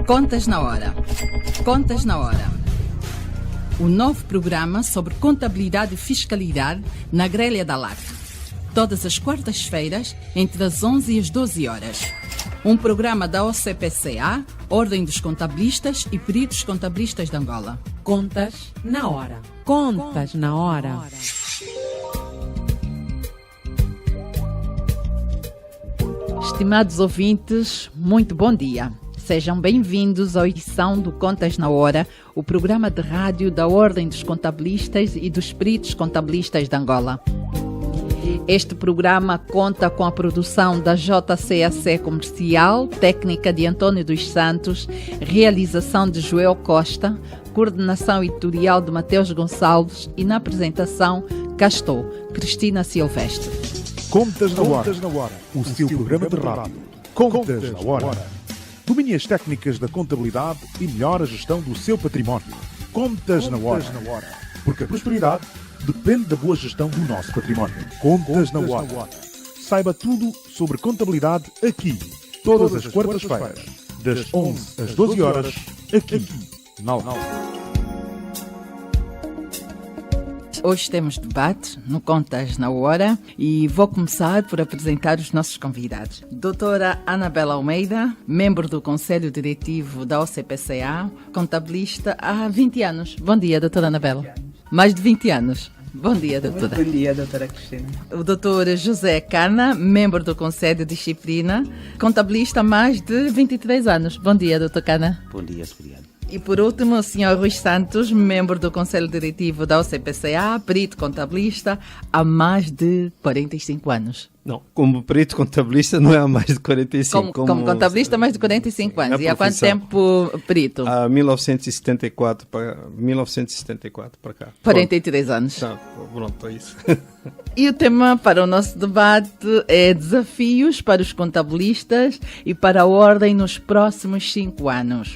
Contas na Hora. Contas na Hora. O novo programa sobre contabilidade e fiscalidade na grelha da LAC. Todas as quartas-feiras, entre as 11 e as 12 horas. Um programa da OCPCA, Ordem dos Contabilistas e Peritos Contabilistas de Angola. Contas na Hora. Contas na Hora. Estimados ouvintes, muito bom dia. Sejam bem-vindos à edição do Contas na Hora, o programa de rádio da Ordem dos Contabilistas e dos Peritos Contabilistas de Angola. Este programa conta com a produção da JCAC Comercial, técnica de António dos Santos, realização de Joel Costa, coordenação editorial de Mateus Gonçalves e na apresentação cá estou, Cristina Silvestre. Contas na Hora, o seu programa de rádio. Contas na Hora. Domine as técnicas da contabilidade e melhore a gestão do seu património. Contas na Hora. Porque a prosperidade depende da boa gestão do nosso património. Contas na Hora. Saiba tudo sobre contabilidade aqui, todas as quartas-feiras, das 11 às 12 horas, aqui, na LAC. Hoje temos debate no Contas na Hora e vou começar por apresentar os nossos convidados. Doutora Anabela Almeida, membro do Conselho Diretivo da OCPCA, contabilista há 20 anos. Bom dia, doutora Anabela. Mais de 20 anos. Bom dia, doutora. Bom dia, doutora Cristina. O doutor José Cana, membro do Conselho de Disciplina, contabilista há mais de 23 anos. Bom dia, doutor Cana. Bom dia, obrigado. E por último, o Sr. Rui Santos, membro do Conselho Diretivo da OCPCA, perito contabilista há mais de 45 anos. Não, como perito contabilista não é há mais de 45. Como contabilista há mais de 45 anos. E há quanto tempo perito? Há 1974 para cá. 43 anos. Tá, pronto, é isso. E o tema para o nosso debate é desafios para os contabilistas e para a Ordem nos próximos 5 anos.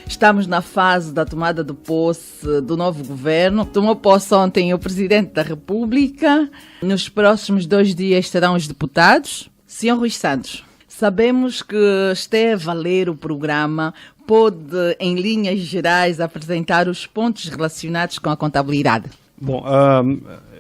Estamos na fase da tomada de posse do novo governo. Tomou posse ontem o Presidente da República. Nos próximos 2 dias serão os deputados. Sr. Rui Santos, sabemos que esteve a ler o programa. Pode, em linhas gerais, apresentar os pontos relacionados com a contabilidade? Bom,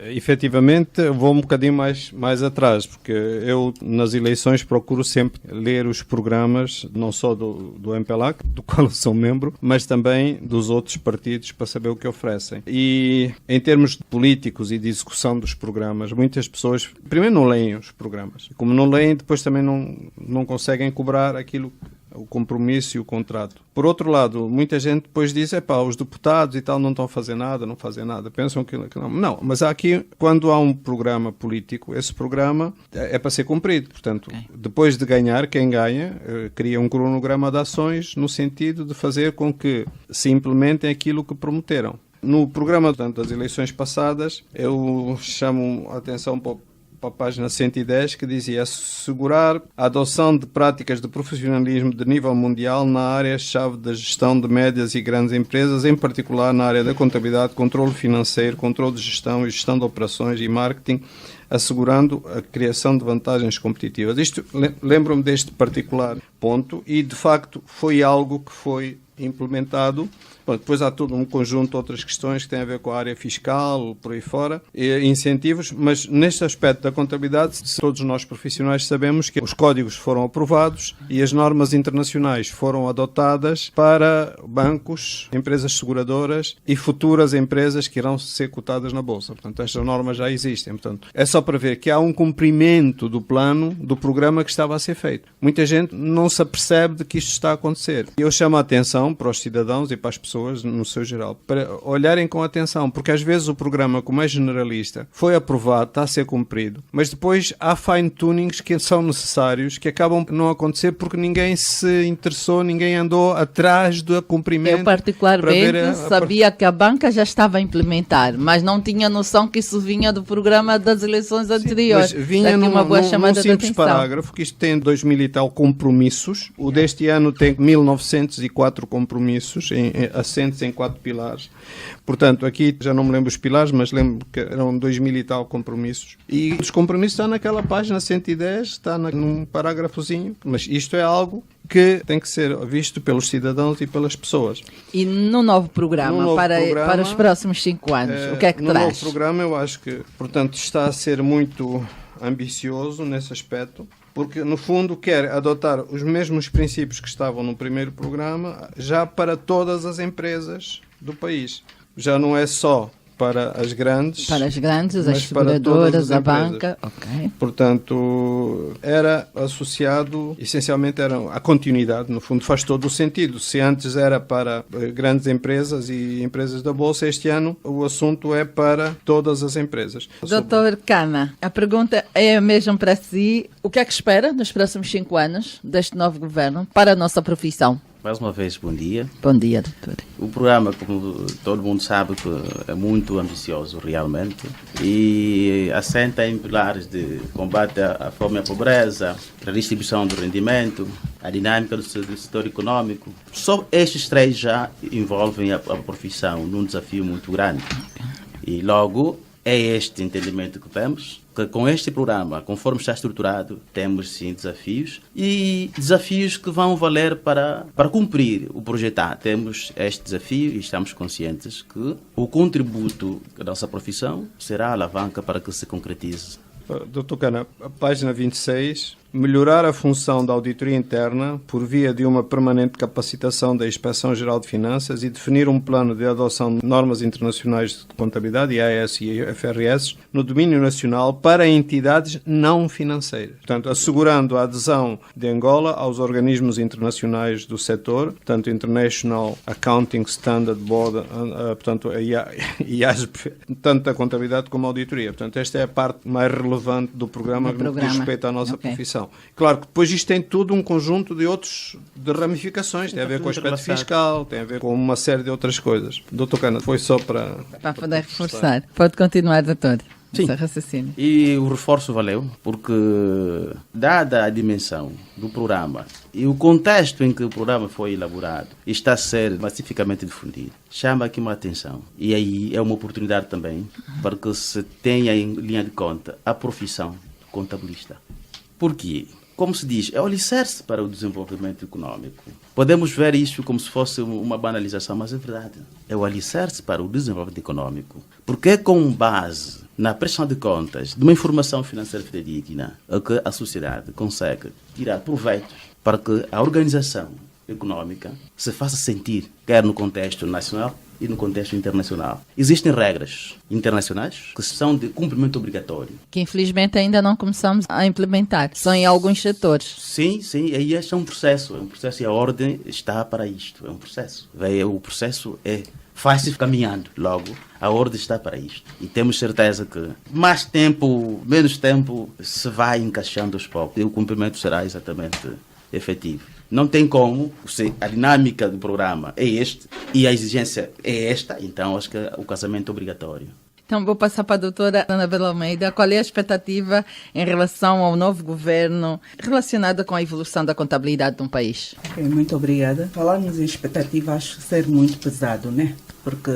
efetivamente vou um bocadinho mais atrás, porque eu nas eleições procuro sempre ler os programas, não só do MPLAC, do qual eu sou membro, mas também dos outros partidos para saber o que oferecem. E em termos políticos e de execução dos programas, muitas pessoas primeiro não leem os programas. Como não leem, depois também não conseguem cobrar aquilo, o compromisso e o contrato. Por outro lado, muita gente depois diz, os deputados e tal não estão a fazer nada, não fazem nada, pensam que não. Não, mas aqui, quando há um programa político, esse programa é para ser cumprido. Portanto, depois de ganhar, quem ganha, cria um cronograma de ações no sentido de fazer com que se implementem aquilo que prometeram. No programa, portanto, das eleições passadas, eu chamo a atenção para a página 110, que dizia assegurar a adoção de práticas de profissionalismo de nível mundial na área-chave da gestão de médias e grandes empresas, em particular na área da contabilidade, controle financeiro, controle de gestão e gestão de operações e marketing, assegurando a criação de vantagens competitivas. Isto, lembro-me deste particular ponto e, de facto, foi algo que foi implementado. Bom, depois há todo um conjunto de outras questões que têm a ver com a área fiscal, por aí fora, e incentivos, mas neste aspecto da contabilidade, todos nós profissionais sabemos que os códigos foram aprovados e as normas internacionais foram adotadas para bancos, empresas seguradoras e futuras empresas que irão ser cotadas na Bolsa. Portanto, estas normas já existem. Portanto, é só para ver que há um cumprimento do plano, do programa que estava a ser feito. Muita gente não se apercebe de que isto está a acontecer. Eu chamo a atenção para os cidadãos e para as pessoas no seu geral, para olharem com atenção, porque às vezes o programa, como é generalista, foi aprovado, está a ser cumprido, mas depois há fine-tunings que são necessários, que acabam por não acontecer porque ninguém se interessou, ninguém andou atrás do cumprimento. Eu particularmente sabia que a banca já estava a implementar, mas não tinha noção que isso vinha do programa das eleições anteriores. Mas vinha num simples parágrafo, que isto tem 2000 e tal compromissos compromissos. O deste ano tem 1.904 compromissos, assentes em 4 pilares. Portanto, aqui já não me lembro os pilares, mas lembro que eram 2.000 e tal compromissos. E os compromissos estão naquela página 110, está num parágrafozinho, mas isto é algo que tem que ser visto pelos cidadãos e pelas pessoas. E no novo programa, para os próximos 5 anos, o que é que no traz? No novo programa, eu acho que, portanto, está a ser muito ambicioso nesse aspecto, porque, no fundo, quer adotar os mesmos princípios que estavam no primeiro programa já para todas as empresas do país. Já não é só para as grandes, as seguradoras, a banca. Okay. Portanto, era associado, essencialmente era a continuidade, no fundo faz todo o sentido. Se antes era para grandes empresas e empresas da Bolsa, este ano o assunto é para todas as empresas. Dr. Cana, a pergunta é a mesma para si. O que é que espera nos próximos 5 anos deste novo governo para a nossa profissão? Mais uma vez, bom dia. Bom dia, doutor. O programa, como todo mundo sabe, que é muito ambicioso realmente e assenta em pilares de combate à fome e à pobreza, redistribuição do rendimento, a dinâmica do setor econômico. Só estes 3 já envolvem a profissão num desafio muito grande. E logo é este entendimento que temos, que com este programa, conforme está estruturado, temos sim desafios e desafios que vão valer para cumprir o projeto. Temos este desafio e estamos conscientes que o contributo da nossa profissão será a alavanca para que se concretize. Dr. Cana, a página 26, melhorar a função da auditoria interna por via de uma permanente capacitação da Inspeção-Geral de Finanças e definir um plano de adoção de normas internacionais de contabilidade, IAS e FRS, no domínio nacional para entidades não financeiras. Portanto, assegurando a adesão de Angola aos organismos internacionais do setor, portanto, International Accounting Standard Board, portanto, a IASB, tanto da contabilidade como a auditoria. Portanto, esta é a parte mais relevante do programa no que diz respeito à nossa profissão. Claro que depois isto tem todo um conjunto de ramificações, tem a ver com o aspecto fiscal, tem a ver com uma série de outras coisas. Doutor Cana, foi só para poder reforçar. Pode continuar, doutor. Sim, e o reforço valeu, porque dada a dimensão do programa e o contexto em que o programa foi elaborado e está a ser massificamente difundido, chama aqui uma atenção. E aí é uma oportunidade também para que se tenha em linha de conta a profissão de contabilista. Por quê? Como se diz, é o alicerce para o desenvolvimento econômico. Podemos ver isso como se fosse uma banalização, mas é verdade. É o alicerce para o desenvolvimento econômico. Porque é com base na prestação de contas de uma informação financeira fidedigna que a sociedade consegue tirar proveitos para que a organização econômica se faça sentir, quer no contexto nacional e no contexto internacional. Existem regras internacionais que são de cumprimento obrigatório. Que infelizmente ainda não começamos a implementar, só em alguns setores. Sim, aí este é um processo e a ordem está para isto, é um processo. O processo faz-se caminhando, logo a ordem está para isto. E temos certeza que mais tempo, menos tempo, se vai encaixando aos poucos e o cumprimento será exatamente efetivo. Não tem como, a dinâmica do programa é este e a exigência é esta, então acho que o casamento é obrigatório. Então vou passar para a doutora Anabela Almeida. Qual é a expectativa em relação ao novo governo relacionada com a evolução da contabilidade de um país? Muito obrigada. Falarmos em expectativa acho ser muito pesado, né? Porque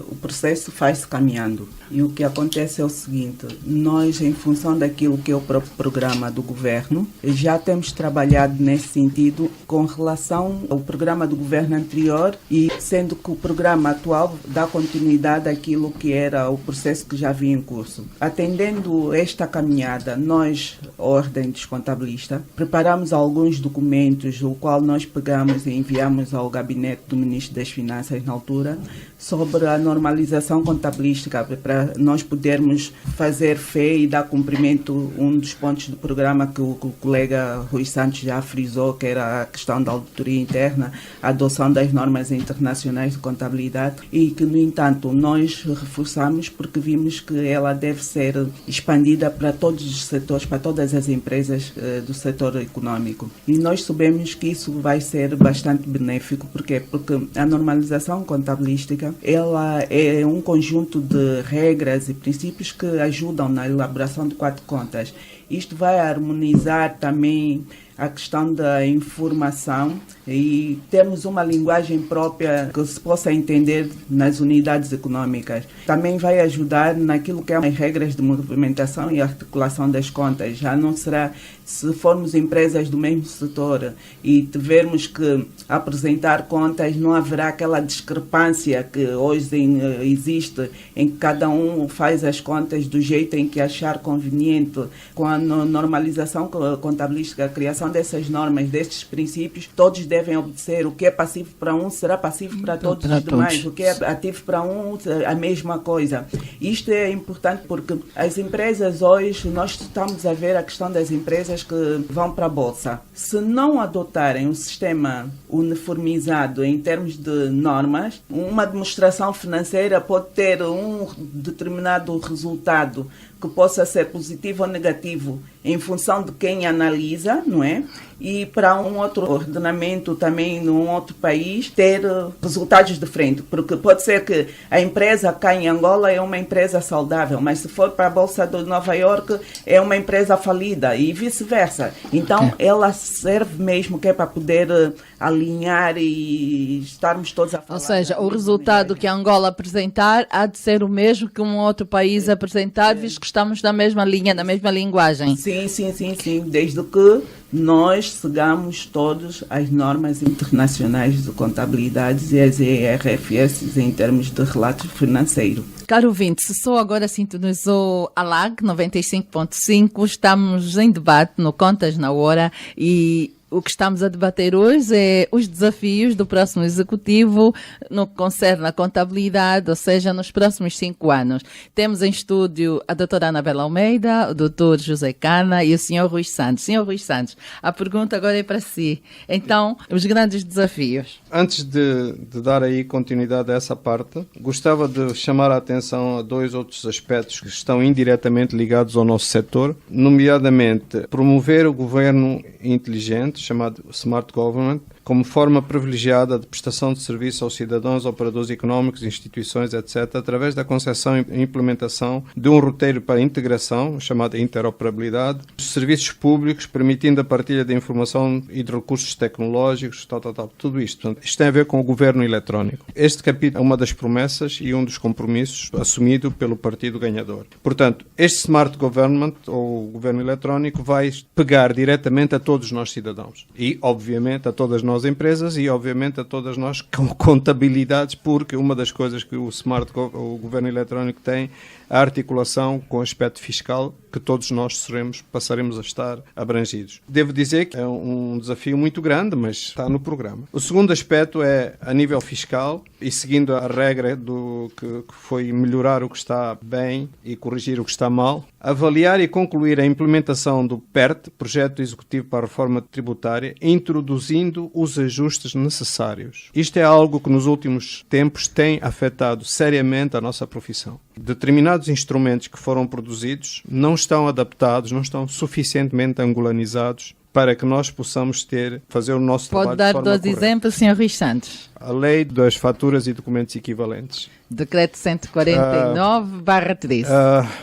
o processo faz-se caminhando. E o que acontece é o seguinte, nós, em função daquilo que é o próprio programa do governo, já temos trabalhado nesse sentido com relação ao programa do governo anterior e sendo que o programa atual dá continuidade àquilo que era o processo que já vinha em curso. Atendendo esta caminhada, nós, Ordem dos Contabilistas, preparamos alguns documentos, o qual nós pegamos e enviamos ao gabinete do Ministro das Finanças na altura, sobre a normalização contabilística, para nós podermos fazer fé e dar cumprimento um dos pontos do programa que o colega Rui Santos já frisou, que era a questão da auditoria interna, a adoção das normas internacionais de contabilidade e que, no entanto, nós reforçamos porque vimos que ela deve ser expandida para todos os setores, para todas as empresas do setor econômico. E nós sabemos que isso vai ser bastante benéfico. Porque a normalização contabilística ela é um conjunto de regras e princípios que ajudam na elaboração de 4 contas. Isto vai harmonizar também a questão da informação e termos uma linguagem própria que se possa entender nas unidades econômicas. Também vai ajudar naquilo que é as regras de movimentação e articulação das contas. Já não será, se formos empresas do mesmo setor e tivermos que apresentar contas, não haverá aquela discrepância que hoje existe, em que cada um faz as contas do jeito em que achar conveniente. Com a normalização contabilística, a criação dessas normas, destes princípios, todos devem obedecer. O que é passivo para um será passivo para todos os demais. O que é ativo para um, a mesma coisa. Isto é importante porque as empresas hoje, nós estamos a ver a questão das empresas que vão para a Bolsa. Se não adotarem um sistema uniformizado em termos de normas, uma demonstração financeira pode ter um determinado resultado que possa ser positivo ou negativo em função de quem analisa, não é? E para um outro ordenamento também num outro país ter resultados diferentes, porque pode ser que a empresa cá em Angola é uma empresa saudável, mas se for para a Bolsa de Nova Iorque é uma empresa falida e vice-versa. Então ela serve mesmo que é para poder alinhar e estarmos todos a falar. Ou seja, o resultado que a Angola apresentar há de ser o mesmo que um outro país apresentar, visto que estamos na mesma linha, na mesma linguagem. Sim, desde que nós sigamos todas as normas internacionais de contabilidade e as ERFS em termos de relato financeiro. Caro ouvinte, se só agora sintonizou a LAG 95.5, estamos em debate no Contas na Hora e o que estamos a debater hoje é os desafios do próximo executivo no que concerne à contabilidade, ou seja, nos próximos 5 anos. Temos em estúdio a doutora Anabela Almeida, o doutor José Cana e o senhor Rui Santos. Senhor Rui Santos, a pergunta agora é para si. Então, os grandes desafios. Antes de dar aí continuidade a essa parte, gostava de chamar a atenção a 2 outros aspectos que estão indiretamente ligados ao nosso setor, nomeadamente promover o governo inteligente, chamado Smart Government, como forma privilegiada de prestação de serviço aos cidadãos, operadores económicos, instituições, etc., através da concepção e implementação de um roteiro para integração, chamada interoperabilidade, dos serviços públicos, permitindo a partilha de informação e de recursos tecnológicos, tudo isto. Portanto, isto tem a ver com o governo eletrónico. Este capítulo é uma das promessas e um dos compromissos assumido pelo partido ganhador. Portanto, este Smart Government, ou governo eletrónico, vai pegar diretamente a todos nós cidadãos e, obviamente, a todas nós empresas e, obviamente, a todas nós com contabilidades, porque uma das coisas que o o governo eletrónico tem a articulação com o aspecto fiscal que todos nós passaremos a estar abrangidos. Devo dizer que é um desafio muito grande, mas está no programa. O segundo aspecto é, a nível fiscal, e seguindo a regra que foi melhorar o que está bem e corrigir o que está mal, avaliar e concluir a implementação do PERT, Projeto Executivo para a Reforma Tributária, introduzindo os ajustes necessários. Isto é algo que nos últimos tempos tem afetado seriamente a nossa profissão. Determinados instrumentos que foram produzidos não estão adaptados, não estão suficientemente angolanizados para que nós possamos fazer o nosso trabalho de forma correta. Pode dar 2 exemplos, Sr. Rui Santos? A lei das faturas e documentos equivalentes. Decreto 149/13.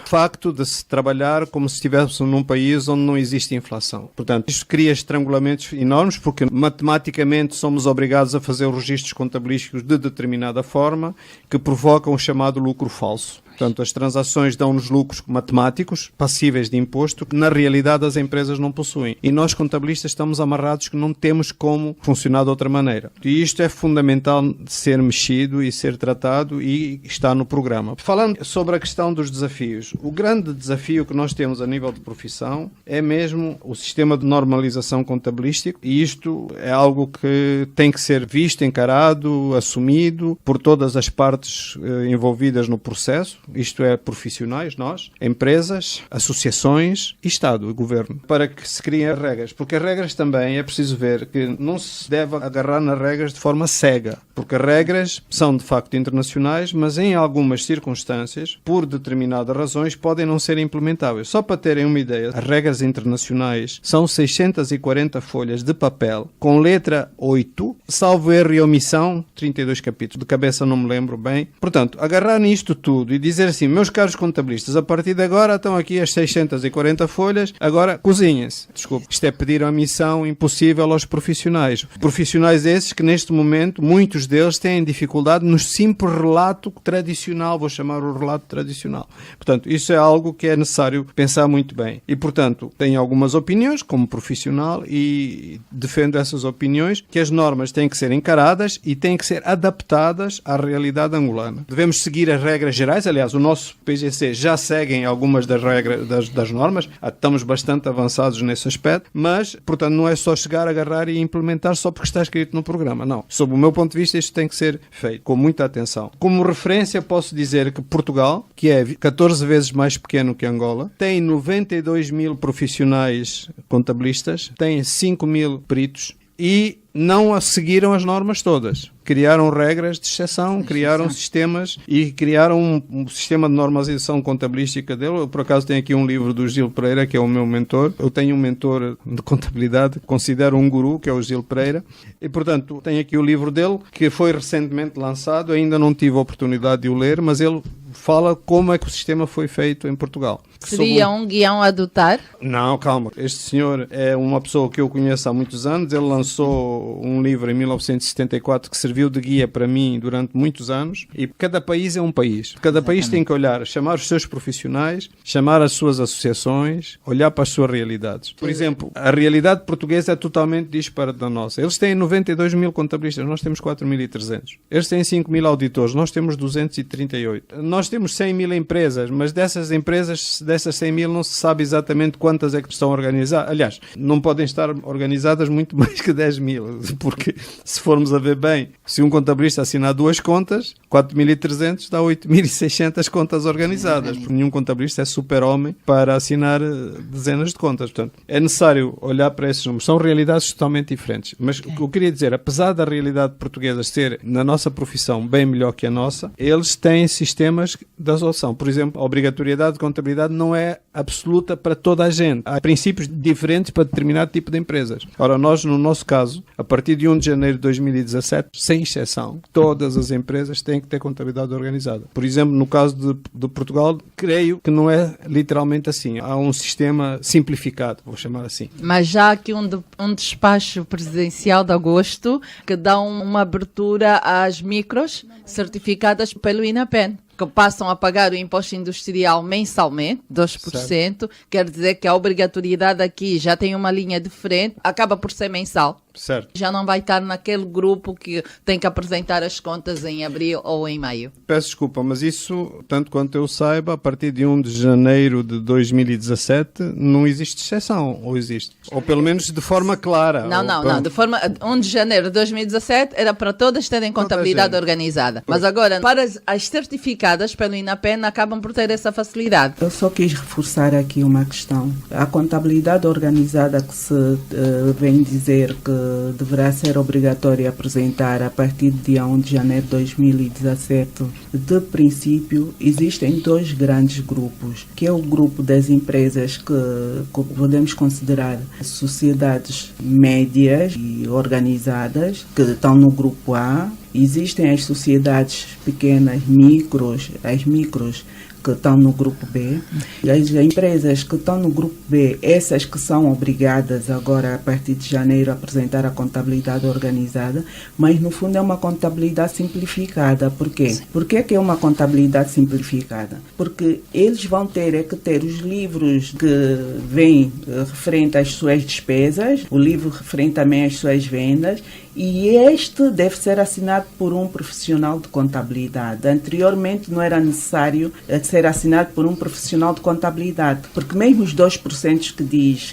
Facto de se trabalhar como se estivéssemos num país onde não existe inflação. Portanto, isto cria estrangulamentos enormes porque matematicamente somos obrigados a fazer registros contabilísticos de determinada forma que provocam o chamado lucro falso. Portanto, as transações dão-nos lucros matemáticos, passíveis de imposto, que na realidade as empresas não possuem. E nós, contabilistas, estamos amarrados que não temos como funcionar de outra maneira. E isto é fundamental de ser mexido e ser tratado e está no programa. Falando sobre a questão dos desafios, o grande desafio que nós temos a nível de profissão é mesmo o sistema de normalização contabilístico, e isto é algo que tem que ser visto, encarado, assumido por todas as partes envolvidas no processo. Isto é, profissionais, nós, empresas, associações e Estado, o Governo, para que se criem as regras. Porque as regras também é preciso ver que não se deve agarrar nas regras de forma cega, porque as regras são de facto internacionais, mas em algumas circunstâncias, por determinadas razões, podem não ser implementáveis. Só para terem uma ideia, as regras internacionais são 640 folhas de papel, com letra 8, salvo erro e omissão, 32 capítulos. De cabeça não me lembro bem. Portanto, agarrar nisto tudo e dizer dizer assim, meus caros contabilistas, a partir de agora estão aqui as 640 folhas, agora cozinhem-se. Desculpe, isto é pedir uma missão impossível aos profissionais. Profissionais esses que neste momento, muitos deles têm dificuldade no simples relato tradicional, vou chamar o relato tradicional. Portanto, isso é algo que é necessário pensar muito bem. E, portanto, tenho algumas opiniões como profissional e defendo essas opiniões, que as normas têm que ser encaradas e têm que ser adaptadas à realidade angolana. Devemos seguir as regras gerais, aliás, o nosso PGC já segue algumas das regras das normas, estamos bastante avançados nesse aspecto, mas, portanto, não é só chegar, agarrar e implementar só porque está escrito no programa, não. Sob o meu ponto de vista, isto tem que ser feito com muita atenção. Como referência, posso dizer que Portugal, que é 14 vezes mais pequeno que Angola, tem 92 mil profissionais contabilistas, tem 5 mil peritos e não seguiram as normas todas. Criaram regras de exceção, criaram sistemas e criaram um sistema de normalização contabilística dele. Eu, por acaso, tenho aqui um livro do Gil Pereira, que é o meu mentor. Eu tenho um mentor de contabilidade, considero um guru, que é o Gil Pereira. E, portanto, tenho aqui o livro dele, que foi recentemente lançado. Ainda não tive a oportunidade de o ler, mas ele fala como é que o sistema foi feito em Portugal. Seria um guião a adotar? Não, calma. Este senhor é uma pessoa que eu conheço há muitos anos. Ele lançou um livro em 1974 que serviu de guia para mim durante muitos anos. E cada país é um país. Cada país tem que olhar, chamar os seus profissionais, chamar as suas associações, olhar para as suas realidades. Por exemplo, a realidade portuguesa é totalmente dispara da nossa. Eles têm 92 mil contabilistas, nós temos 4.300. Eles têm 5 mil auditores, nós temos 238. Nós temos 100 mil empresas, mas dessas empresas, dessas 100 mil, não se sabe exatamente quantas é que estão organizadas. Aliás, não podem estar organizadas muito mais que 10 mil, porque se formos a ver bem, se um contabilista assinar 2 contas, 4.300 dá 8.600 contas organizadas, porque nenhum contabilista é super-homem para assinar dezenas de contas. Portanto, é necessário olhar para esses números. São realidades totalmente diferentes. Mas o que eu queria dizer, apesar da realidade portuguesa ser, na nossa profissão, bem melhor que a nossa, eles têm sistemas de adoção. Por exemplo, a obrigatoriedade de contabilidade não é absoluta para toda a gente. Há princípios diferentes para determinado tipo de empresas. Ora, nós, no nosso caso, a partir de 1 de janeiro de 2017, sem exceção, todas as empresas têm que ter contabilidade organizada. Por exemplo, no caso de Portugal, creio que não é literalmente assim. Há um sistema simplificado, vou chamar assim. Mas já há aqui um despacho presidencial de agosto que dá uma abertura às micros certificadas pelo INAPEN, que passam a pagar o imposto industrial mensalmente, 2%, certo. Quer dizer que a obrigatoriedade aqui já tem uma linha diferente, acaba por ser mensal. Certo. Já não vai estar naquele grupo que tem que apresentar as contas em abril ou em maio. Peço desculpa, mas isso, tanto quanto eu saiba, a partir de 1 de janeiro de 2017 não existe exceção, ou existe? Ou pelo menos de forma clara. Não. De forma, 1 de janeiro de 2017 era para todas terem contabilidade organizada. Pois. Mas agora, para as certificadas pelo INAPEN, acabam por ter essa facilidade. Eu só quis reforçar aqui uma questão. A contabilidade organizada que se vem dizer que deverá ser obrigatória apresentar a partir do dia 1 de janeiro de 2017. De princípio, existem 2 grandes grupos, que é o grupo das empresas que podemos considerar sociedades médias e organizadas, que estão no grupo A. Existem as sociedades pequenas, as micros, que estão no grupo B. E as empresas que estão no grupo B, essas que são obrigadas agora, a partir de janeiro, a apresentar a contabilidade organizada, mas no fundo é uma contabilidade simplificada. Por quê? Por que é uma contabilidade simplificada? Porque eles vão ter que ter os livros que vêm referente às suas despesas, o livro referente também às suas vendas, e este deve ser assinado por um profissional de contabilidade. Anteriormente não era necessário ser assinado por um profissional de contabilidade, porque mesmo os 2% que diz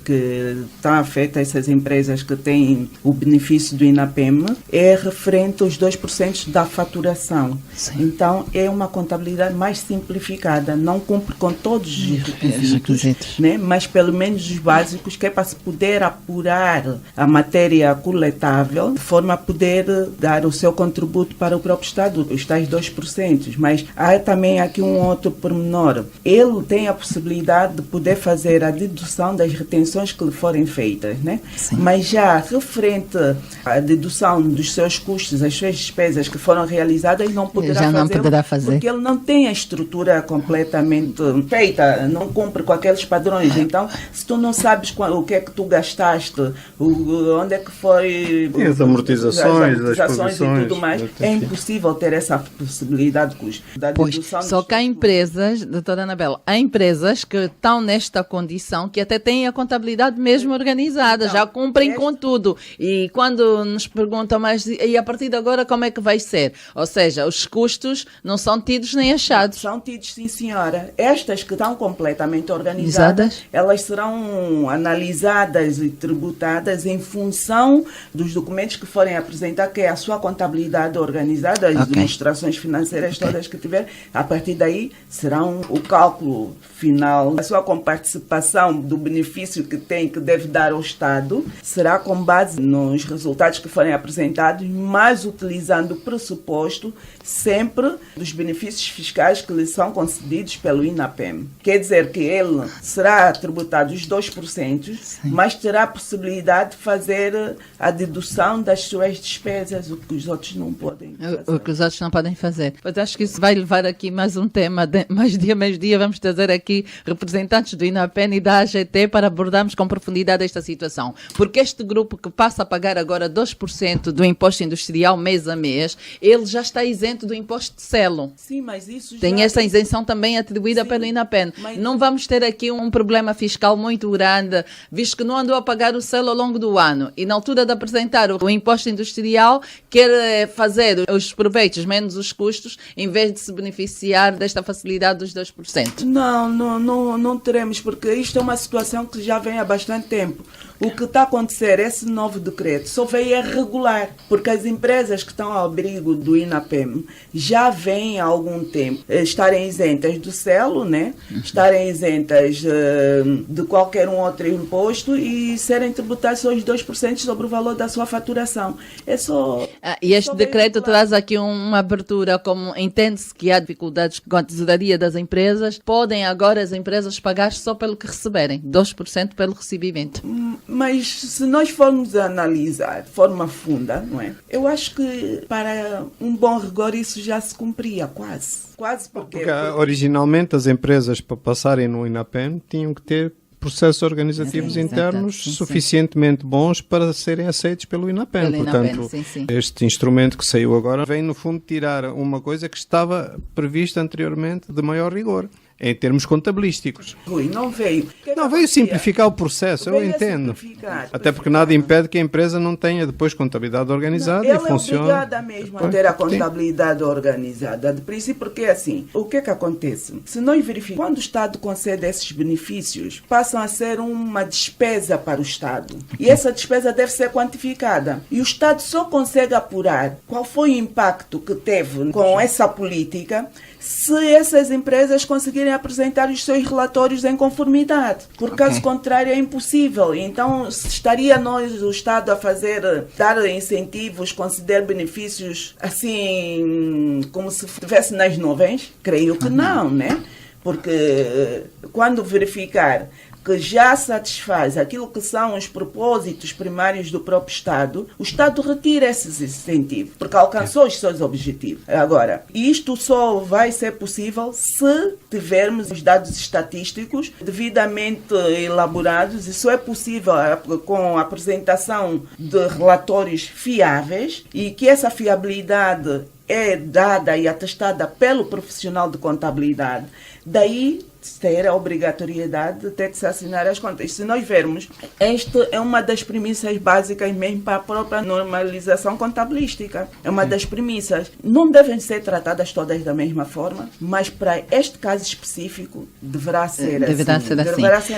que estão afetos a essas empresas que têm o benefício do INAPEM é referente aos 2% da faturação. Sim. Então é uma contabilidade mais simplificada, não cumpre com todos os requisitos, né? Mas pelo menos os básicos, que é para se poder apurar a matéria coletável de forma a poder dar o seu contributo para o próprio Estado, os tais 2%. Mas há também aqui um outro pormenor. Ele tem a possibilidade de poder fazer a dedução das retenções que lhe forem feitas, né? Mas já referente à dedução dos seus custos, as suas despesas que foram realizadas, não poderá fazer, porque ele não tem a estrutura completamente feita, não cumpre com aqueles padrões. Então, se tu não sabes o que é que tu gastaste, onde é que foi... E as amortizações, as provisões, e tudo mais, é impossível ter essa possibilidade de custo. Pois, só que há empresas, doutora Anabela, há empresas que estão nesta condição que até têm a contabilidade mesmo organizada, então, já cumprem com tudo. E quando nos perguntam, mas e a partir de agora como é que vai ser? Ou seja, os custos não são tidos nem achados. São tidos, sim senhora. Estas que estão completamente organizadas, elas serão analisadas e tributadas em função dos documentos que forem apresentar, que é a sua contabilidade organizada, as demonstrações financeiras todas que tiver. A partir daí, serão o cálculo final, a sua comparticipação do benefício que tem, que deve dar ao Estado, será com base nos resultados que forem apresentados, mas utilizando o pressuposto sempre dos benefícios fiscais que lhe são concedidos pelo INAPEM. Quer dizer que ele será tributado os 2%, mas terá a possibilidade de fazer a dedução das suas despesas, o que os outros não podem fazer. O que os outros não podem fazer. Mas acho que isso vai levar aqui mais um tema, mais dia, vamos trazer aqui representantes do INAPEN e da AGT para abordarmos com profundidade esta situação. Porque este grupo que passa a pagar agora 2% do imposto industrial mês a mês, ele já está isento do imposto de selo. Sim, mas isso tem essa isenção também atribuída pelo INAPEN. Não vamos ter aqui um problema fiscal muito grande, visto que não andou a pagar o selo ao longo do ano e na altura de apresentar o imposto industrial quer fazer os proveitos menos os custos em vez de se beneficiar desta facilidade dos 2%. Não teremos, porque isto é uma situação que já vem há bastante tempo. O que está a acontecer, esse novo decreto, só veio a regular, porque as empresas que estão ao abrigo do INAPEM já vêm há algum tempo estarem isentas do selo, né? Estarem isentas de qualquer um outro imposto e serem tributadas só os 2% sobre o valor da sua faturação. É só... e este decreto traz aqui uma abertura, como entende-se que há dificuldades com a tesouraria das empresas, podem agora as empresas pagar só pelo que receberem, 2% pelo recebimento. Mas se nós formos analisar de forma funda, não é? Eu acho que para um bom rigor isso já se cumpria quase porque originalmente as empresas para passarem no INAPEN tinham que ter processos organizativos internos suficientemente bons para serem aceitos pelo INAPEN. Portanto, este instrumento que saiu agora vem no fundo tirar uma coisa que estava prevista anteriormente de maior rigor. Em termos contabilísticos. Não veio. Não, veio simplificar o processo, eu entendo. Até porque nada impede que a empresa não tenha depois contabilidade organizada e funcione. Ela é obrigada mesmo a ter a contabilidade organizada. De princípio, porque assim, o que é que acontece? Se nós verificamos, quando o Estado concede esses benefícios, passam a ser uma despesa para o Estado. E essa despesa deve ser quantificada. E o Estado só consegue apurar qual foi o impacto que teve com essa política se essas empresas conseguirem apresentar os seus relatórios em conformidade. Por caso contrário, é impossível. Então, estaria o Estado a dar incentivos, conceder benefícios assim, como se estivesse nas nuvens? Creio que não, né? Porque quando verificar que já satisfaz aquilo que são os propósitos primários do próprio Estado, o Estado retira esses incentivos, porque alcançou os seus objetivos. Agora, isto só vai ser possível se tivermos os dados estatísticos devidamente elaborados. Isso é possível com a apresentação de relatórios fiáveis e que essa fiabilidade é dada e atestada pelo profissional de contabilidade. Daí ter a obrigatoriedade de ter que se assinar as contas. Se nós vermos, esta é uma das premissas básicas mesmo para a própria normalização contabilística. É uma das premissas. Não devem ser tratadas todas da mesma forma, mas para este caso específico deverá ser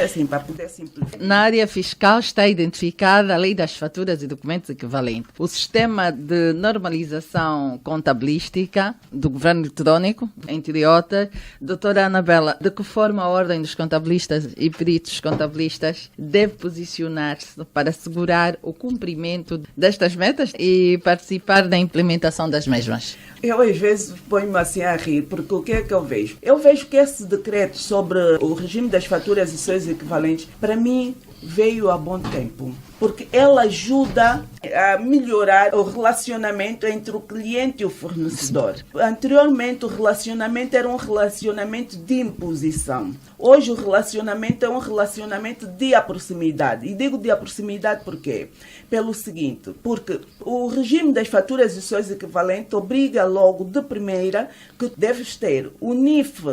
assim, para poder simplificar. Na área fiscal está identificada a lei das faturas e documentos equivalentes. O sistema de normalização contabilística do governo eletrónico, entre outras. Doutora Anabela, de que forma forma a Ordem dos Contabilistas e Peritos Contabilistas deve posicionar-se para assegurar o cumprimento destas metas e participar da implementação das mesmas? Eu, às vezes, ponho-me assim a rir, porque o que é que eu vejo? Eu vejo que esse decreto sobre o regime das faturas e seus equivalentes, para mim, veio a bom tempo, porque ela ajuda a melhorar o relacionamento entre o cliente e o fornecedor. Anteriormente, o relacionamento era um relacionamento de imposição. Hoje, o relacionamento é um relacionamento de proximidade. E digo de proximidade por quê? Pelo seguinte, porque o regime das faturas e seus equivalentes obriga logo de primeira que deves ter o NIF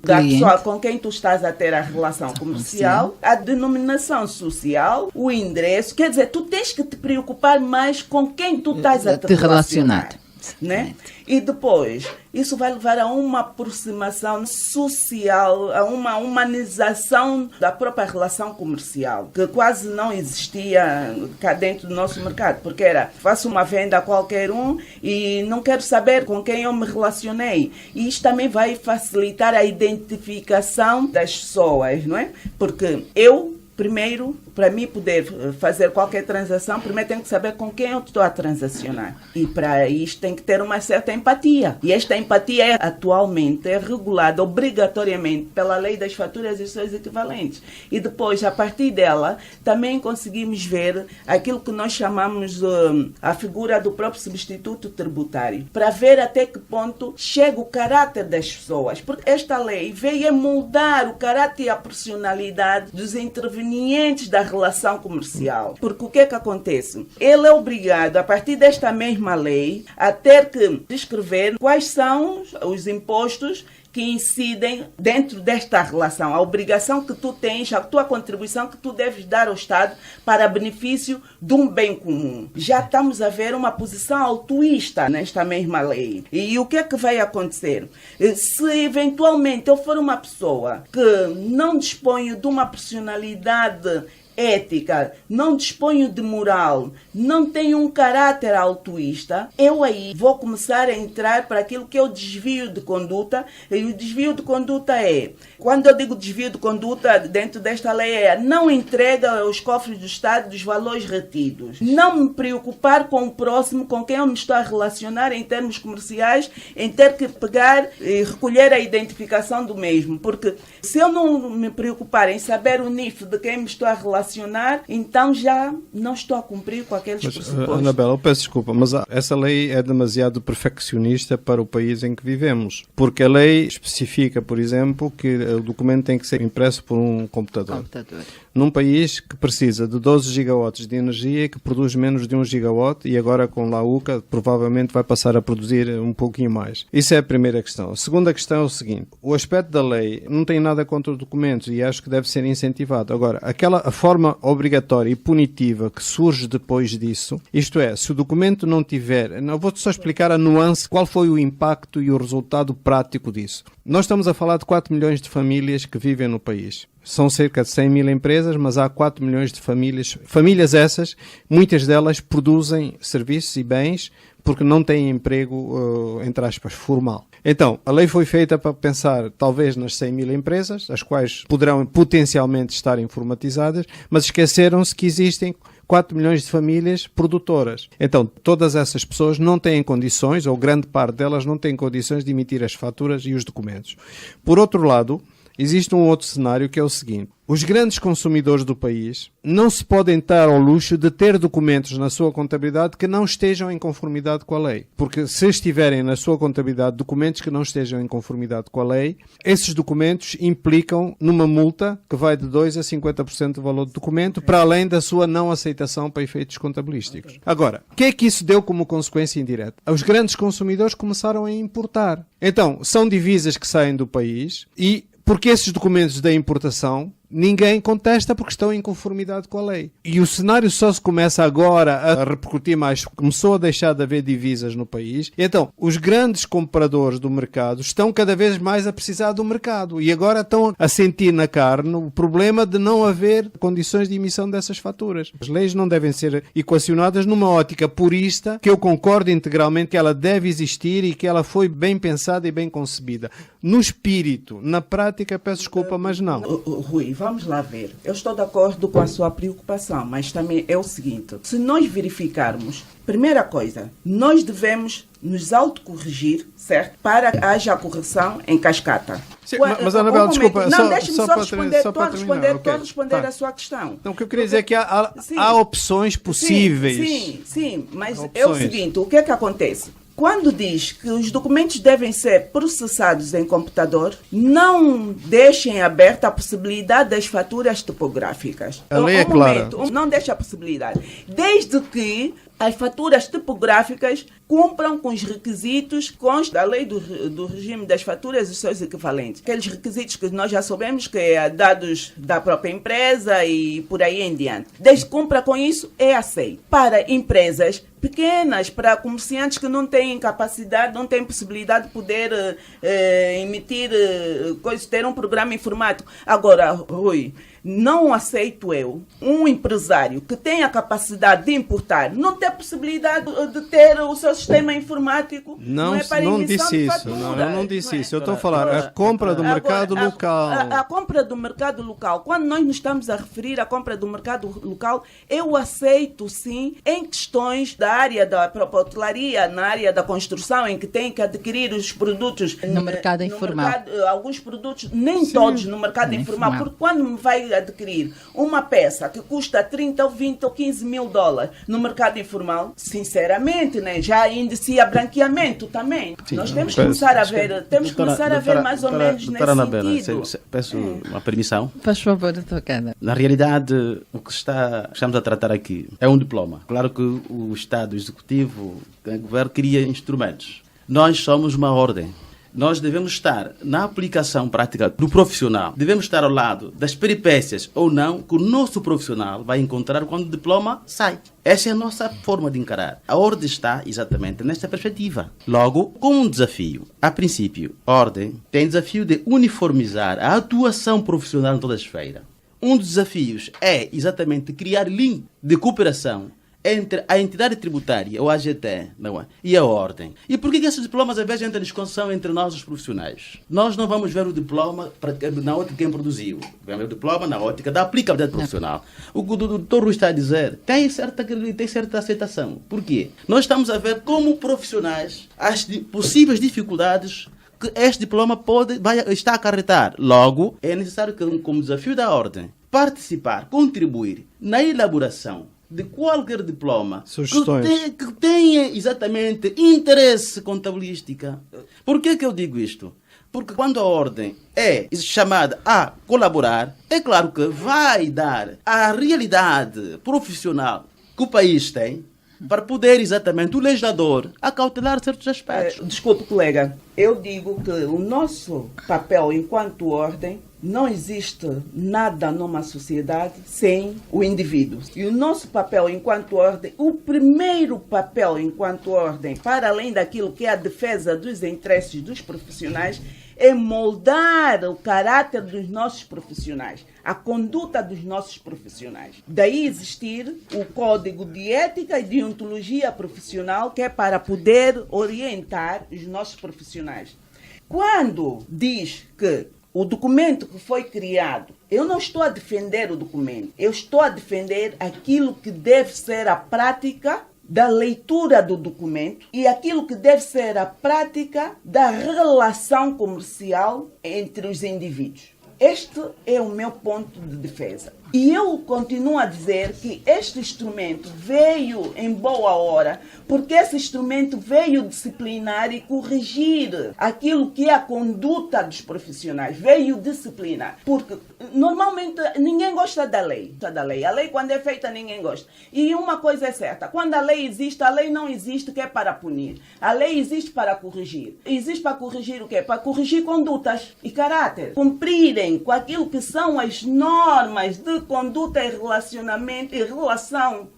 da pessoa com quem tu estás a ter a relação comercial, a denominação social, o endereço. Quer dizer, tu tens que te preocupar mais com quem tu estás a te relacionar. Né? E depois, isso vai levar a uma aproximação social, a uma humanização da própria relação comercial, que quase não existia cá dentro do nosso mercado, porque era, faço uma venda a qualquer um e não quero saber com quem eu me relacionei. E isto também vai facilitar a identificação das pessoas, não é? Porque primeiro, para mim poder fazer qualquer transação, primeiro tenho que saber com quem eu estou a transacionar. E para isto tem que ter uma certa empatia. E esta empatia atualmente é regulada obrigatoriamente pela lei das faturas e seus equivalentes. E depois, a partir dela, também conseguimos ver aquilo que nós chamamos a figura do próprio substituto tributário, para ver até que ponto chega o caráter das pessoas. Porque esta lei veio a moldar o caráter e a personalidade dos intervenientes da relação comercial. Porque o que é que acontece? Ele é obrigado, a partir desta mesma lei, a ter que descrever quais são os impostos que incidem dentro desta relação, a obrigação que tu tens, a tua contribuição que tu deves dar ao Estado para benefício de um bem comum. Já estamos a ver uma posição altruísta nesta mesma lei. E o que é que vai acontecer? Se eventualmente eu for uma pessoa que não dispõe de uma personalidade ética, não disponho de moral, não tenho um caráter altruísta, eu aí vou começar a entrar para aquilo que é o desvio de conduta. E o desvio de conduta é, quando eu digo desvio de conduta dentro desta lei, é não entrega aos cofres do Estado dos valores retidos, não me preocupar com o próximo, com quem eu me estou a relacionar em termos comerciais, em ter que pegar e recolher a identificação do mesmo, porque se eu não me preocupar em saber o NIF de quem me estou a relacionar, então já não estou a cumprir com aqueles pressupostos. Anabela, eu peço desculpa, mas essa lei é demasiado perfeccionista para o país em que vivemos, porque a lei especifica, por exemplo, que o documento tem que ser impresso por um computador. Num país que precisa de 12 gigawatts de energia e que produz menos de 1 gigawatt, e agora com a UCA provavelmente vai passar a produzir um pouquinho mais. Isso é a primeira questão. A segunda questão é o seguinte: o aspecto da lei não tem nada contra os documentos e acho que deve ser incentivado. Agora, a forma obrigatória e punitiva que surge depois disso, isto é, se o documento não tiver... Não, vou-te só explicar a nuance, qual foi o impacto e o resultado prático disso. Nós estamos a falar de 4 milhões de famílias que vivem no país. São cerca de 100 mil empresas, mas há 4 milhões de famílias. Famílias essas, muitas delas produzem serviços e bens porque não têm emprego, entre aspas, formal. Então, a lei foi feita para pensar talvez nas 100 mil empresas, as quais poderão potencialmente estar informatizadas, mas esqueceram-se que existem 4 milhões de famílias produtoras. Então, todas essas pessoas não têm condições, ou grande parte delas não têm condições de emitir as faturas e os documentos. Por outro lado, existe um outro cenário que é o seguinte: os grandes consumidores do país não se podem dar ao luxo de ter documentos na sua contabilidade que não estejam em conformidade com a lei. Porque se estiverem na sua contabilidade documentos que não estejam em conformidade com a lei, esses documentos implicam numa multa que vai de 2% a 50% do valor do documento, para além da sua não aceitação para efeitos contabilísticos. Agora, o que é que isso deu como consequência indireta? Os grandes consumidores começaram a importar. Então, são divisas que saem do país e porque esses documentos da importação ninguém contesta porque estão em conformidade com a lei. E o cenário só se começa agora a repercutir mais. Começou a deixar de haver divisas no país. Então, os grandes compradores do mercado estão cada vez mais a precisar do mercado. E agora estão a sentir na carne o problema de não haver condições de emissão dessas faturas. As leis não devem ser equacionadas numa ótica purista, que eu concordo integralmente que ela deve existir e que ela foi bem pensada e bem concebida. No espírito, na prática, peço desculpa, mas não. Rui, vamos lá ver. Eu estou de acordo com a sua preocupação, mas também é o seguinte: se nós verificarmos, primeira coisa, nós devemos nos autocorrigir, certo? Para que haja a correção em cascata. Sim, mas Anabela, desculpa, não, deixe-me só responder, só para responder a sua questão. Então, o que eu queria dizer é que há opções possíveis. Sim, mas é o seguinte, o que é que acontece? Quando diz que os documentos devem ser processados em computador, não deixem aberta a possibilidade das faturas tipográficas. A lei é clara. Não deixa a possibilidade. Desde que as faturas tipográficas cumpram com os requisitos da lei do regime das faturas e seus equivalentes. Aqueles requisitos que nós já sabemos que é dados da própria empresa e por aí em diante. Desde que cumpra com isso, é aceito. Para empresas pequenas, para comerciantes que não têm capacidade, não têm possibilidade de poder emitir ter um programa informático. Agora, Rui, não aceito eu, um empresário que tem a capacidade de importar, não ter possibilidade de ter o seu sistema informático. Não é para emissão de fatura. Eu não disse isso. Eu estou a falar a compra do mercado local. A compra do mercado local. Quando nós nos estamos a referir à compra do mercado local, eu aceito sim em questões da área da própria hotelaria, na área da construção, em que tem que adquirir os produtos no mercado informal. Alguns produtos, nem todos no mercado informal, porque quando me vai adquirir uma peça que custa 30 ou 20 ou 15 mil dólares no mercado informal, sinceramente, né, já inicia branqueamento também. Sim, nós temos que começar a ver, mais ou menos nesse Anabela, peço uma permissão. Faz favor, doutor Cada. Na realidade, o que estamos a tratar aqui é um diploma. Claro que o Estado Executivo, o Governo, cria instrumentos. Nós somos uma ordem. Nós devemos estar na aplicação prática do profissional. Devemos estar ao lado das peripécias ou não que o nosso profissional vai encontrar quando o diploma sai. Essa é a nossa forma de encarar. A ordem está exatamente nesta perspectiva. Logo, com um desafio. A princípio, a ordem tem desafio de uniformizar a atuação profissional em toda a esfera. Um dos desafios é exatamente criar linha de cooperação entre a entidade tributária, o AGT, não é? E a ordem. E por que esses diplomas, às vezes, entram em discussão entre nós, os profissionais? Nós não vamos ver o diploma na ótica de quem produziu. Vamos ver o diploma na ótica da aplicabilidade profissional. O que o doutor Rui está a dizer tem certa aceitação. Por quê? Nós estamos a ver como profissionais as possíveis dificuldades que este diploma está a acarretar. Logo, é necessário que, como desafio da ordem, participar, contribuir na elaboração de qualquer diploma que tenha exatamente interesse contabilística. Por que eu digo isto? Porque quando a ordem é chamada a colaborar, é claro que vai dar a realidade profissional que o país tem para poder exatamente o legislador acautelar certos aspectos. Desculpe, colega, eu digo que o nosso papel enquanto ordem, não existe nada numa sociedade sem o indivíduo. E o nosso papel enquanto ordem, o primeiro papel enquanto ordem, para além daquilo que é a defesa dos interesses dos profissionais, é moldar o caráter dos nossos profissionais, a conduta dos nossos profissionais. Daí existir o Código de Ética e de Deontologia Profissional, que é para poder orientar os nossos profissionais. Quando diz que o documento que foi criado, eu não estou a defender o documento, eu estou a defender aquilo que deve ser a prática da leitura do documento e aquilo que deve ser a prática da relação comercial entre os indivíduos. Este é o meu ponto de defesa. E eu continuo a dizer que este instrumento veio em boa hora, porque esse instrumento veio disciplinar e corrigir aquilo que é a conduta dos profissionais, veio disciplinar. Porque normalmente ninguém gosta da lei. A lei, quando é feita, ninguém gosta. E uma coisa é certa, quando a lei existe, a lei não existe que é para punir. A lei existe para corrigir. Existe para corrigir o quê? Para corrigir condutas e caráter. Cumprirem com aquilo que são as normas de conduta e relacionamento e relação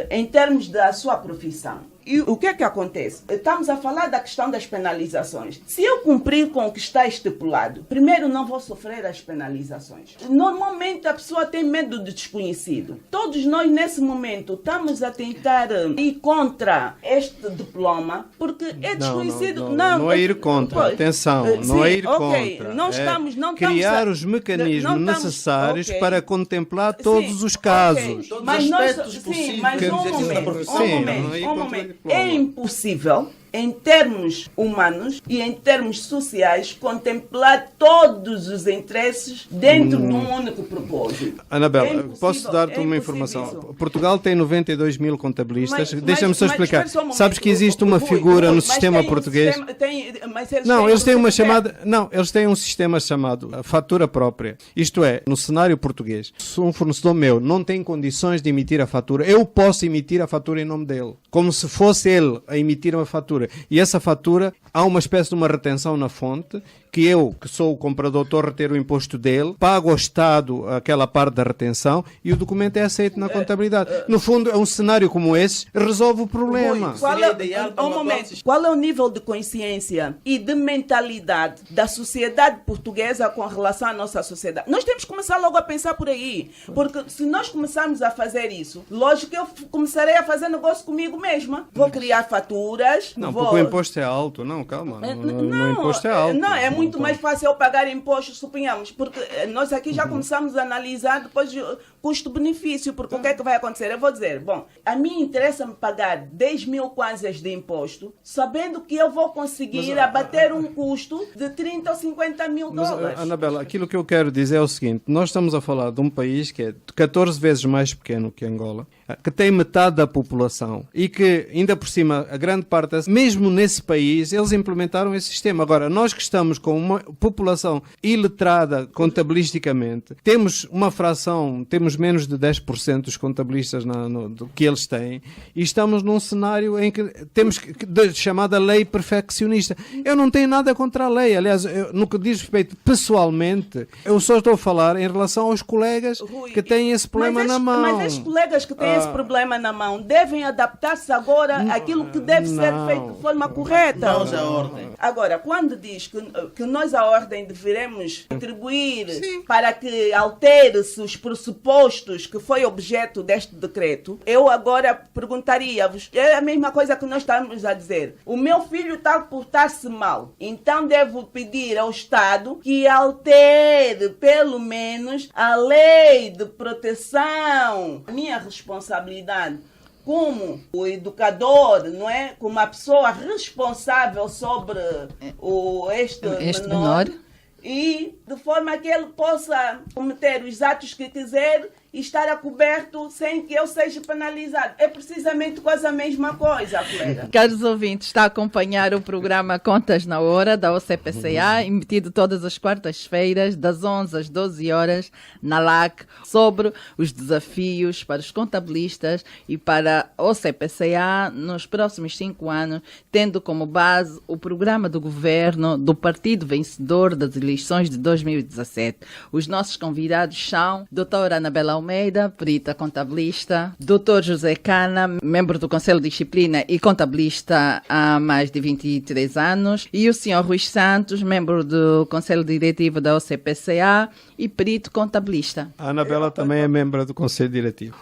em termos da sua profissão. E o que é que acontece? Estamos a falar da questão das penalizações. Se eu cumprir com o que está estipulado, primeiro não vou sofrer as penalizações. Normalmente a pessoa tem medo do desconhecido. Todos nós nesse momento estamos a tentar ir contra este diploma porque é desconhecido. Não é ir contra, pois, atenção, não é ir contra. Não estamos, não criar os mecanismos necessários para contemplar todos os casos. Todos os aspectos possíveis. Mas um momento. É impossível, em termos humanos e em termos sociais, contemplar todos os interesses dentro de um único propósito. Anabela, posso dar-te uma informação? Isso. Portugal tem 92 mil contabilistas. Deixa-me só explicar. Sabes que existe uma figura no sistema português? Eles têm um sistema chamado fatura própria. Isto é, no cenário português, se um fornecedor meu não tem condições de emitir a fatura, eu posso emitir a fatura em nome dele, como se fosse ele a emitir uma fatura. E essa fatura, há uma espécie de uma retenção na fonte, que eu, que sou o comprador, estou a reter o imposto dele, pago ao Estado aquela parte da retenção e o documento é aceito na contabilidade. No fundo, é um cenário como esse, resolve o problema. Qual é o nível de consciência e de mentalidade da sociedade portuguesa com relação à nossa sociedade? Nós temos que começar logo a pensar por aí, porque se nós começarmos a fazer isso, lógico que eu começarei a fazer negócio comigo mesma. Vou criar faturas. Porque o imposto é alto. Não, calma. O imposto é alto. Não, é muito mais fácil eu pagar impostos, suponhamos, porque nós aqui já começamos a analisar depois custo-benefício, porque o que é que vai acontecer? Eu vou dizer, bom, a mim interessa-me pagar 10 mil kwanzas de imposto, sabendo que eu vou conseguir abater um custo de 30 ou 50 mil dólares. Anabela, aquilo que eu quero dizer é o seguinte, nós estamos a falar de um país que é 14 vezes mais pequeno que Angola, que tem metade da população e que, ainda por cima, a grande parte, mesmo nesse país, eles implementaram esse sistema. Agora, nós que estamos com uma população iletrada contabilisticamente, temos uma fração, temos menos de 10% dos contabilistas do que eles têm e estamos num cenário em que temos chamada lei perfeccionista. Eu não tenho nada contra a lei, aliás, no que diz respeito pessoalmente, eu só estou a falar em relação aos colegas que têm esse problema na mão. Mas esses colegas que têm esse problema na mão devem adaptar-se agora àquilo que deve ser feito de forma correta. Nós a ordem. Agora, quando diz que nós a ordem deveremos contribuir para que altere-se os pressupostos que foi objeto deste decreto, eu agora perguntaria-vos, é a mesma coisa que nós estamos a dizer. O meu filho está a portar-se mal, então devo pedir ao Estado que altere pelo menos a lei de proteção. Minha responsabilidade como o educador, não é? Como a pessoa responsável sobre este menor, e de forma que ele possa cometer os atos que quiser e estar a coberto sem que eu seja penalizado. É precisamente quase a mesma coisa, colega. Caros ouvintes, está a acompanhar o programa Contas na Hora, da OCPCA, emitido todas as quartas-feiras, das 11 às 12 horas, na LAC, sobre os desafios para os contabilistas e para a OCPCA nos próximos 5 anos, tendo como base o programa do governo do partido vencedor das eleições de 2017. Os nossos convidados são doutora Anabela Almeida, perita contabilista, Dr. José Cana, membro do Conselho de Disciplina e contabilista há mais de 23 anos, e o Sr. Rui Santos, membro do Conselho Diretivo da OCPCA e perito contabilista. A Anabela também é membro do Conselho Diretivo.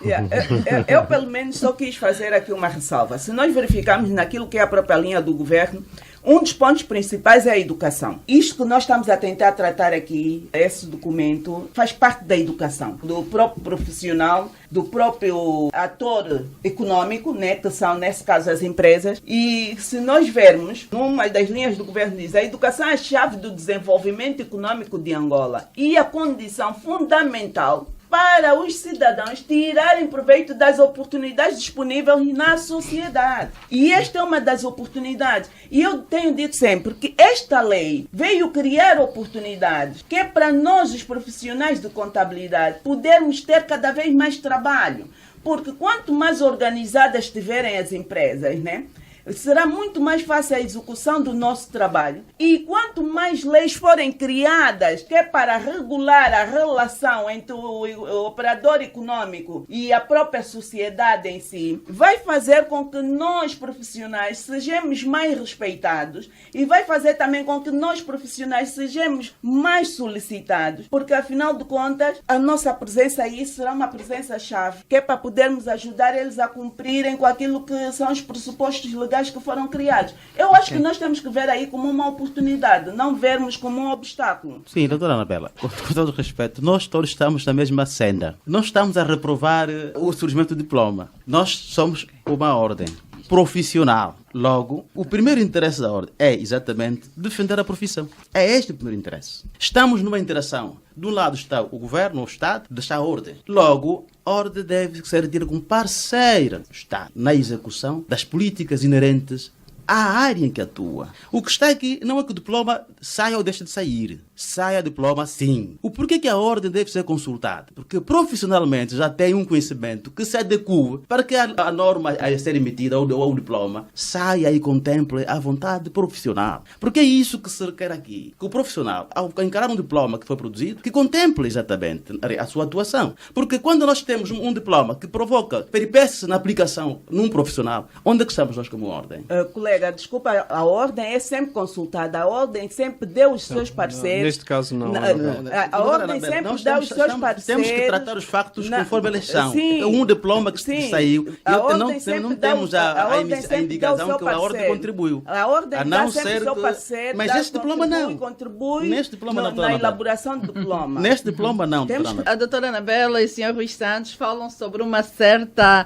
Eu, pelo menos, só quis fazer aqui uma ressalva. Se nós verificarmos naquilo que é a própria linha do governo, um dos pontos principais é a educação. Isto que nós estamos a tentar tratar aqui, esse documento, faz parte da educação, do próprio profissional, do próprio ator econômico, né, que são, nesse caso, as empresas. E se nós vermos, numa das linhas do governo diz, a educação é a chave do desenvolvimento econômico de Angola e a condição fundamental para os cidadãos tirarem proveito das oportunidades disponíveis na sociedade. E esta é uma das oportunidades. E eu tenho dito sempre que esta lei veio criar oportunidades, que é para nós, os profissionais de contabilidade, podermos ter cada vez mais trabalho. Porque quanto mais organizadas estiverem as empresas, né, será muito mais fácil a execução do nosso trabalho. E quanto mais leis forem criadas, que é para regular a relação entre o operador econômico e a própria sociedade em si, vai fazer com que nós, profissionais, sejamos mais respeitados e vai fazer também com que nós, profissionais, sejamos mais solicitados, porque, afinal de contas, a nossa presença aí será uma presença-chave, que é para podermos ajudar eles a cumprirem com aquilo que são os pressupostos legais que foram criados. Eu acho que nós temos que ver aí como uma oportunidade, não vermos como um obstáculo. Sim, doutora Anabela, com todo respeito, nós todos estamos na mesma senda. Não estamos a reprovar o surgimento do diploma. Nós somos uma ordem profissional. Logo, o primeiro interesse da ordem é exatamente defender a profissão. É este o primeiro interesse. Estamos numa interação. De um lado está o governo, o Estado, está a ordem. Logo, a ordem deve ser tida como parceira do Estado na execução das políticas inerentes à área em que atua. O que está aqui não é que o diploma saia ou deixe de sair. Saia diploma, sim. O porquê que a ordem deve ser consultada? Porque profissionalmente já tem um conhecimento que se adequa para que a norma a ser emitida ou o diploma saia e contemple a vontade profissional. Porque é isso que se requer aqui. Que o profissional, ao encarar um diploma que foi produzido, que contemple exatamente a sua atuação. Porque quando nós temos um diploma que provoca peripécias na aplicação num profissional, onde é que estamos nós como ordem? Colega, desculpa, a ordem é sempre consultada. A ordem sempre deu os seus parceiros. Neste caso, não. A ordem sempre dá os seus parceiros. Temos que tratar os factos conforme eles são. Sim, um diploma que saiu. Não temos a indicação que a ordem contribuiu. A ordem dá sempre o seu parceiro. Mas neste diploma não. Contribui neste diploma não, na elaboração do diploma. Neste diploma não. A doutora Anabela e o senhor Rui Santos falam sobre uma certa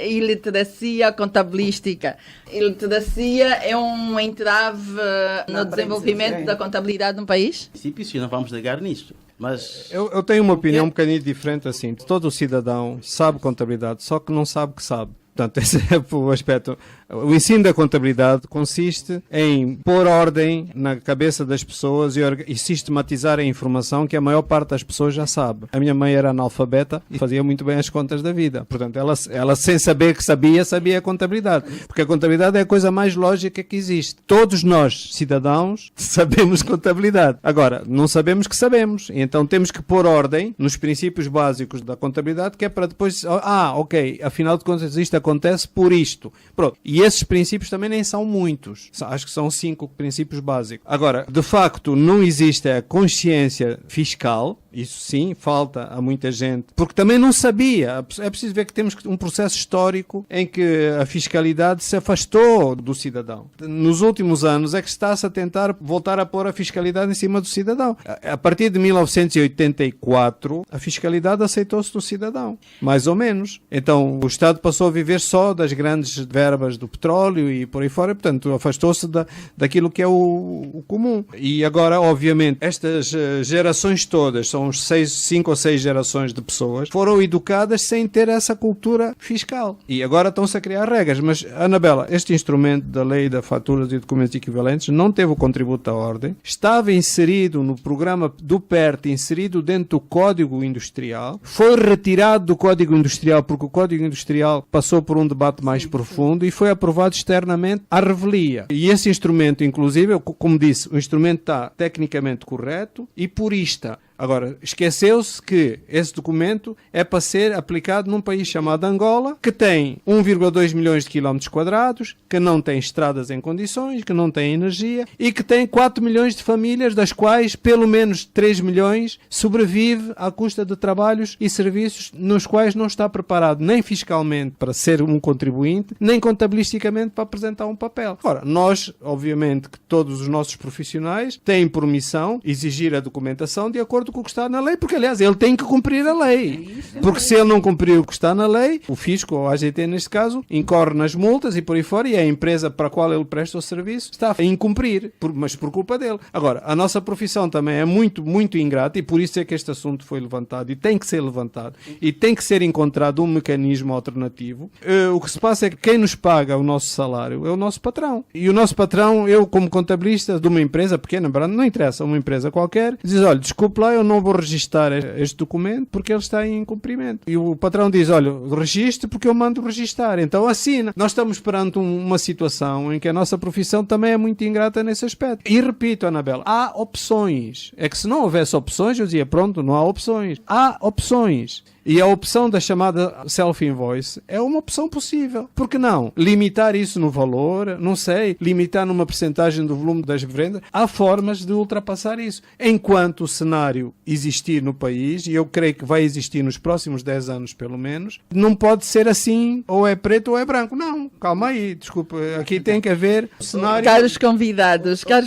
iliteracia contabilística. Iliteracia é um entrave no desenvolvimento da contabilidade no país? Se não vamos negar nisto. Mas eu tenho uma opinião um bocadinho diferente assim. Todo o cidadão sabe contabilidade, só que não sabe que sabe. Portanto, esse é o aspecto. O ensino da contabilidade consiste em pôr ordem na cabeça das pessoas e sistematizar a informação que a maior parte das pessoas já sabe. A minha mãe era analfabeta e fazia muito bem as contas da vida. Portanto, ela sem saber que sabia a contabilidade. Porque a contabilidade é a coisa mais lógica que existe. Todos nós, cidadãos, sabemos contabilidade. Agora, não sabemos que sabemos. Então temos que pôr ordem nos princípios básicos da contabilidade, que é para depois... ok, afinal de contas isto acontece por isto. Pronto. E esses princípios também nem são muitos. Acho que são 5 princípios básicos. Agora, de facto, não existe a consciência fiscal. Isso sim, falta a muita gente. Porque também não sabia. É preciso ver que temos um processo histórico em que a fiscalidade se afastou do cidadão. Nos últimos anos é que está-se a tentar voltar a pôr a fiscalidade em cima do cidadão. A partir de 1984, a fiscalidade aceitou-se do cidadão. Mais ou menos. Então, o Estado passou a viver só das grandes verbas do petróleo e por aí fora. Portanto, afastou-se daquilo que é o comum. E agora, obviamente, estas gerações todas, são 5 ou 6 gerações de pessoas, foram educadas sem ter essa cultura fiscal. E agora estão-se a criar regras. Mas, Anabela, este instrumento da lei da faturas e documentos equivalentes não teve o contributo da ordem. Estava inserido no programa do PERT, inserido dentro do Código Industrial. Foi retirado do Código Industrial porque o Código Industrial passou por um debate mais profundo e foi aprovado externamente à revelia. E esse instrumento, inclusive, como disse, o instrumento está tecnicamente correto e purista. Agora, esqueceu-se que esse documento é para ser aplicado num país chamado Angola, que tem 1,2 milhões de quilómetros quadrados, que não tem estradas em condições, que não tem energia e que tem 4 milhões de famílias, das quais pelo menos 3 milhões sobrevive à custa de trabalhos e serviços nos quais não está preparado nem fiscalmente para ser um contribuinte, nem contabilisticamente para apresentar um papel. Ora, nós, obviamente, que todos os nossos profissionais têm por missão exigir a documentação de acordo acordo com o que está na lei, porque, aliás, ele tem que cumprir a lei. Porque se ele não cumprir o que está na lei, o fisco, ou a AGT neste caso, incorre nas multas e por aí fora, e a empresa para a qual ele presta o serviço está a incumprir, mas por culpa dele. Agora, a nossa profissão também é muito, muito ingrata, e por isso é que este assunto foi levantado, e tem que ser levantado, e tem que ser encontrado um mecanismo alternativo. O que se passa é que quem nos paga o nosso salário é o nosso patrão. E o nosso patrão, eu como contabilista de uma empresa pequena, não interessa, uma empresa qualquer, diz, olha, desculpe lá, eu não vou registar este documento porque ele está em incumprimento. E o patrão diz, olha, registre porque eu mando registar. Então assina. Nós estamos perante uma situação em que a nossa profissão também é muito ingrata nesse aspecto. E repito, Anabela, há opções. É que se não houvesse opções, eu dizia, pronto, não há opções. Há opções. E a opção da chamada self-invoice é uma opção possível. Por que não? Limitar isso no valor, não sei, limitar numa percentagem do volume das vendas. Há formas de ultrapassar isso. Enquanto o cenário existir no país, e eu creio que vai existir nos próximos 10 anos pelo menos, não pode ser assim, ou é preto ou é branco. Não, calma aí, desculpa, aqui tem que haver cenário... Caros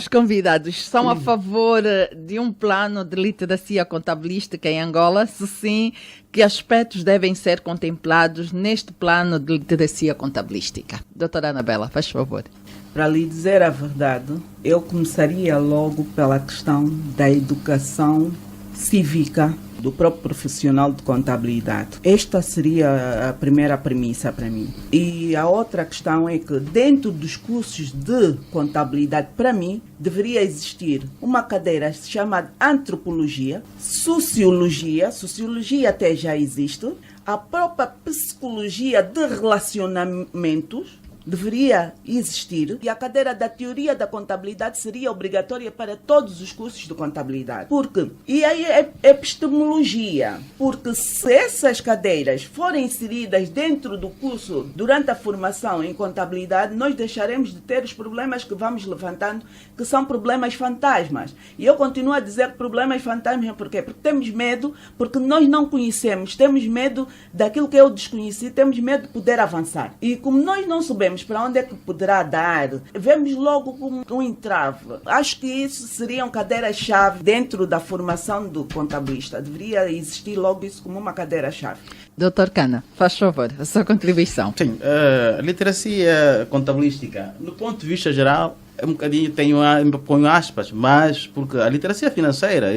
convidados, são a favor de um plano de literacia contabilística em Angola? Se sim, que aspectos devem ser contemplados neste plano de literacia contabilística? Doutora Anabela, faz favor. Para lhe dizer a verdade, eu começaria logo pela questão da educação cívica do próprio profissional de contabilidade. Esta seria a primeira premissa para mim. E a outra questão é que dentro dos cursos de contabilidade, para mim, deveria existir uma cadeira chamada antropologia, sociologia até já existe, a própria psicologia de relacionamentos, deveria existir, e a cadeira da teoria da contabilidade seria obrigatória para todos os cursos de contabilidade. E aí é epistemologia, porque se essas cadeiras forem inseridas dentro do curso durante a formação em contabilidade, nós deixaremos de ter os problemas que vamos levantando, que são problemas fantasmas. E eu continuo a dizer problemas fantasmas, por quê? Porque temos medo, porque nós não conhecemos, temos medo daquilo que eu desconheci, temos medo de poder avançar. E como nós não sabemos para onde é que poderá dar, vemos logo como um entrave. Acho que isso seriam cadeiras-chave dentro da formação do contabilista. Deveria existir logo isso como uma cadeira-chave. Doutor Cana, faz favor, a sua contribuição. Sim, a literacia contabilística, no ponto de vista geral, é um bocadinho, ponho aspas, mas porque a literacia financeira,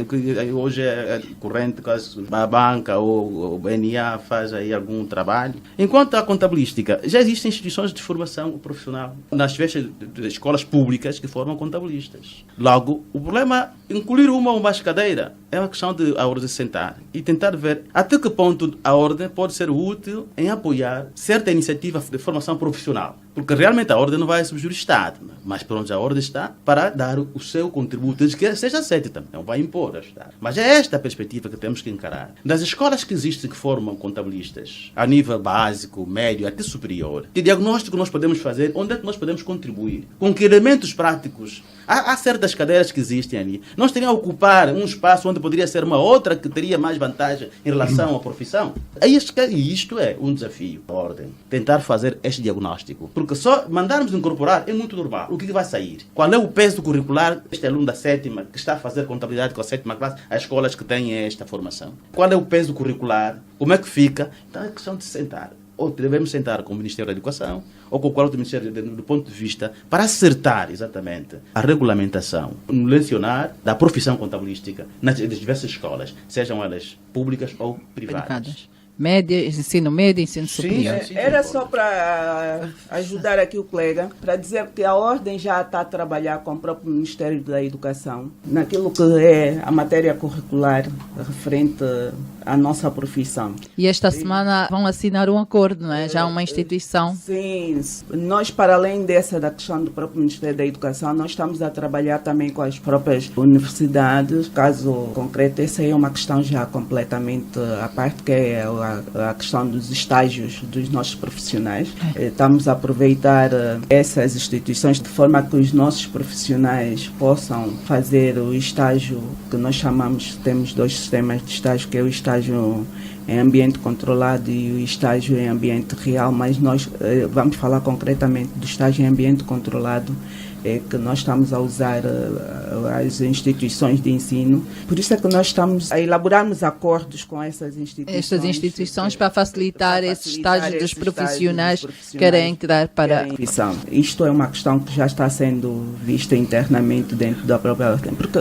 hoje é corrente, quase a banca ou o BNA faz aí algum trabalho. Enquanto a contabilística, já existem instituições de formação profissional nas diversas escolas públicas que formam contabilistas. Logo, o problema é incluir uma ou mais cadeiras. É uma questão de a ordem sentar e tentar ver até que ponto a ordem pode ser útil em apoiar certa iniciativa de formação profissional. Porque realmente a ordem não vai subjugar o Estado, mas por onde a ordem está para dar o seu contributo, desde que seja aceito também, não vai impor ao Estado. Mas é esta a perspectiva que temos que encarar. Das escolas que existem que formam contabilistas, a nível básico, médio, até superior, que diagnóstico nós podemos fazer, onde é que nós podemos contribuir? Com que elementos práticos? Há certas cadeiras que existem ali. Nós teríamos a ocupar um espaço onde poderia ser uma outra que teria mais vantagem em relação à profissão. E isto é um desafio da ordem. Tentar fazer este diagnóstico. Porque só mandarmos incorporar é muito normal. O que vai sair? Qual é o peso curricular deste aluno da 7ª que está a fazer contabilidade com a 7ª classe, as escolas que têm esta formação? Qual é o peso curricular? Como é que fica? Então é questão de sentar. Ou devemos sentar com o Ministério da Educação ou com qualquer outro Ministério do ponto de vista para acertar exatamente a regulamentação no lecionar da profissão contabilística nas diversas escolas, sejam elas públicas ou privadas. Média, ensino médio, ensino superior. Era só para ajudar aqui o colega, para dizer que a Ordem já está a trabalhar com o próprio Ministério da Educação, naquilo que é a matéria curricular referente à nossa profissão. E esta semana vão assinar um acordo, não é? Já uma instituição. Sim, nós, para além da questão do próprio Ministério da Educação, nós estamos a trabalhar também com as próprias universidades. Caso concreto, essa é uma questão já completamente à parte, que é a questão dos estágios dos nossos profissionais. Estamos a aproveitar essas instituições de forma que os nossos profissionais possam fazer o estágio que nós chamamos, temos 2 sistemas de estágio, que é o estágio em ambiente controlado e o estágio em ambiente real, mas nós vamos falar concretamente do estágio em ambiente controlado, é que nós estamos a usar as instituições de ensino. Por isso é que nós estamos a elaborarmos acordos com essas instituições. Estas instituições para facilitar esse estágio dos profissionais que querem entrar para a profissão. Isto é uma questão que já está sendo vista internamente dentro da própria ordem, porque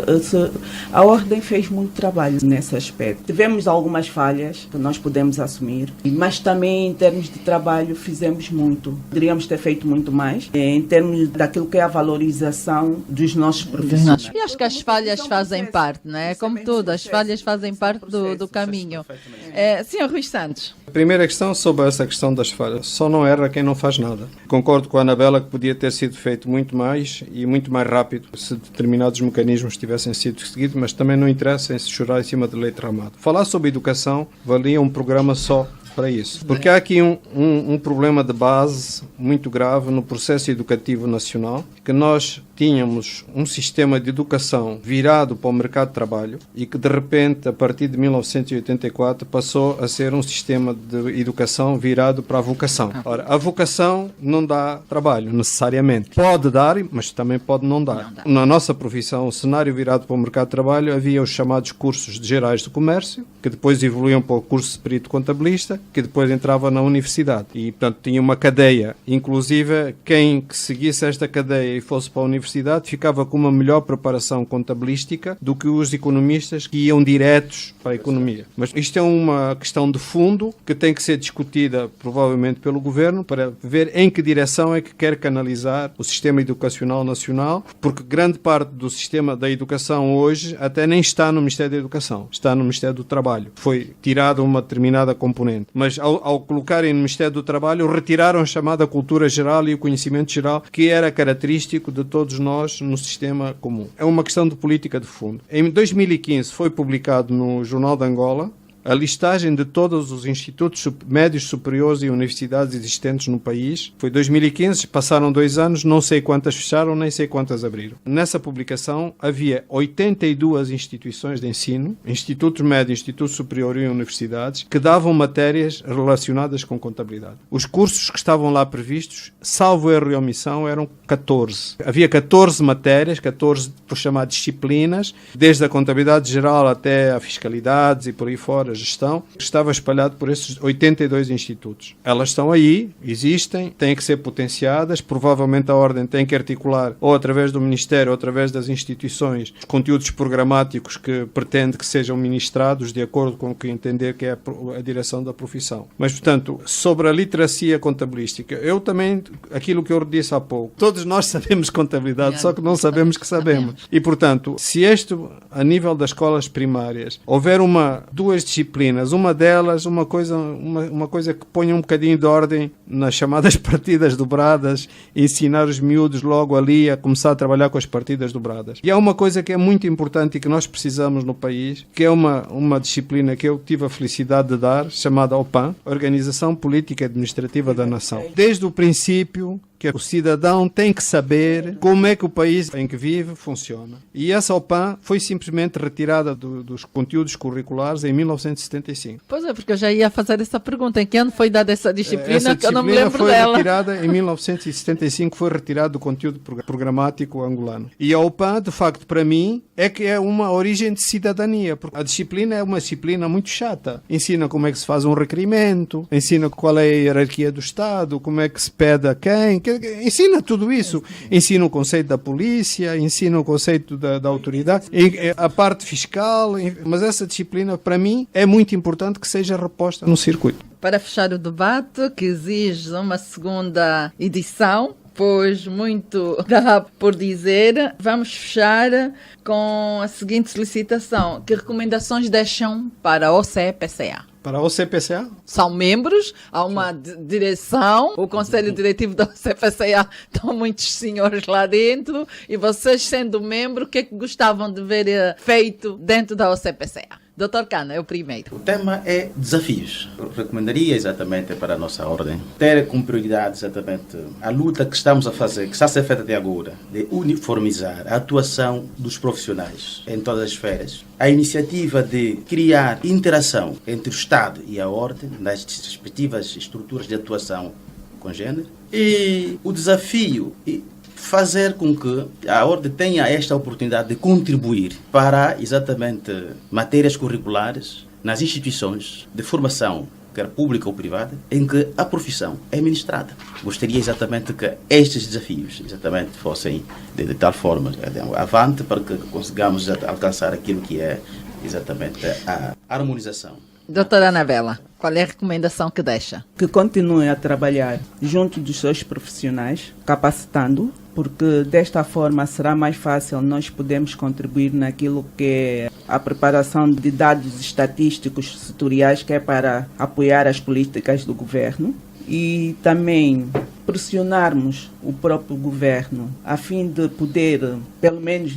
a ordem fez muito trabalho nesse aspecto. Tivemos algumas falhas que nós podemos assumir, mas também em termos de trabalho fizemos muito. Poderíamos ter feito muito mais em termos daquilo que é a valorização dos nossos profissionais. E acho que as falhas fazem parte, não é? Como tudo, as falhas fazem parte do caminho. Senhor Rui Santos. A primeira questão sobre essa questão das falhas. Só não erra quem não faz nada. Concordo com a Anabela que podia ter sido feito muito mais e muito mais rápido se determinados mecanismos tivessem sido seguidos, mas também não interessa em se chorar em cima de leite derramado. Falar sobre educação valia um programa só para isso. Porque há aqui um problema de base muito grave no processo educativo nacional, que nós tínhamos um sistema de educação virado para o mercado de trabalho e que de repente, a partir de 1984, passou a ser um sistema de educação virado para a vocação. Ora, a vocação não dá trabalho, necessariamente. Pode dar, mas também pode não dar. Na nossa profissão, o cenário virado para o mercado de trabalho, havia os chamados cursos de gerais de comércio, que depois evoluíam para o curso de perito contabilista, que depois entrava na universidade. E, portanto, tinha uma cadeia. Inclusive, quem seguisse esta cadeia e fosse para a universidade ficava com uma melhor preparação contabilística do que os economistas que iam diretos para a economia. Mas isto é uma questão de fundo que tem que ser discutida, provavelmente, pelo Governo para ver em que direção é que quer canalizar o sistema educacional nacional, porque grande parte do sistema da educação hoje até nem está no Ministério da Educação, está no Ministério do Trabalho. Foi tirada uma determinada componente. Mas ao colocarem no Ministério do Trabalho, retiraram a chamada cultura geral e o conhecimento geral, que era característico de todos nós no sistema comum. É uma questão de política de fundo. Em 2015 foi publicado no Jornal de Angola a listagem de todos os institutos médios superiores e universidades existentes no país. Foi 2015, passaram 2 anos, não sei quantas fecharam, nem sei quantas abriram. Nessa publicação havia 82 instituições de ensino, institutos médios, institutos superiores e universidades, que davam matérias relacionadas com contabilidade. Os cursos que estavam lá previstos, salvo erro e omissão, eram 14. Havia 14 matérias, 14 por chamar disciplinas, desde a contabilidade geral até a fiscalidades e por aí fora, gestão, estava espalhado por esses 82 institutos. Elas estão aí, existem, têm que ser potenciadas, provavelmente a Ordem tem que articular ou através do Ministério ou através das instituições os conteúdos programáticos que pretende que sejam ministrados de acordo com o que entender que é a direção da profissão. Mas, portanto, sobre a literacia contabilística, eu também, aquilo que eu disse há pouco, todos nós sabemos contabilidade, só que não sabemos que sabemos. E, portanto, se isto, a nível das escolas primárias, houver duas disciplinas, uma delas, uma coisa que ponha um bocadinho de ordem nas chamadas partidas dobradas, ensinar os miúdos logo ali a começar a trabalhar com as partidas dobradas. E há uma coisa que é muito importante e que nós precisamos no país, que é uma disciplina que eu tive a felicidade de dar, chamada OPAN, Organização Política e Administrativa da Nação. Desde o princípio que o cidadão tem que saber como é que o país em que vive funciona. E essa OPAN foi simplesmente retirada dos conteúdos curriculares em 1975. Pois é, porque eu já ia fazer essa pergunta. Em que ano foi dada essa disciplina? Que eu não me lembro foi dela. Retirada em 1975, foi retirada do conteúdo programático angolano. E a OPAN, de facto, para mim, é que é uma origem de cidadania, porque a disciplina é uma disciplina muito chata. Ensina como é que se faz um requerimento, ensina qual é a hierarquia do Estado, como é que se pede a quem, ensina tudo isso. Ensina o conceito da polícia, ensina o conceito da autoridade, a parte fiscal, mas essa disciplina, para mim, é muito importante que seja reposta no circuito. Para fechar o debate, que exige uma segunda edição, pois muito dá por dizer, vamos fechar com a seguinte solicitação. Que recomendações deixam para a OCPCA? Para a OCPCA? São membros, há uma direção, o Conselho Diretivo da OCPCA, estão muitos senhores lá dentro, e vocês sendo membro, o que é que gostavam de ver feito dentro da OCPCA? Dr. Cana, é o primeiro. O tema é desafios. Eu recomendaria exatamente para a nossa ordem ter como prioridade exatamente a luta que estamos a fazer, que está a ser feita até agora, de uniformizar a atuação dos profissionais em todas as esferas. A iniciativa de criar interação entre o Estado e a ordem nas respectivas estruturas de atuação com género. E o desafio fazer com que a Ordem tenha esta oportunidade de contribuir para exatamente matérias curriculares nas instituições de formação, quer pública ou privada, em que a profissão é ministrada. Gostaria exatamente que estes desafios exatamente fossem de tal forma avante para que consigamos alcançar aquilo que é exatamente a harmonização. Doutora Anabela, qual é a recomendação que deixa? Que continue a trabalhar junto dos seus profissionais, capacitando, porque desta forma será mais fácil nós podermos contribuir naquilo que é a preparação de dados estatísticos setoriais, que é para apoiar as políticas do governo, e também pressionarmos o próprio governo a fim de poder, pelo menos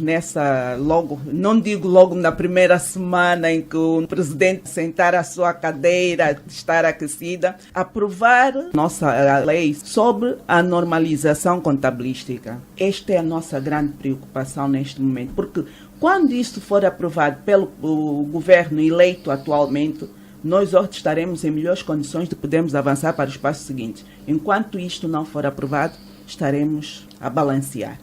não digo logo na primeira semana em que o presidente sentar a sua cadeira, estar aquecida, aprovar nossa lei sobre a normalização contabilística. Esta é a nossa grande preocupação neste momento, porque quando isto for aprovado pelo governo eleito atualmente, nós estaremos em melhores condições de podermos avançar para os passos seguintes. Enquanto isto não for aprovado, estaremos a balancear.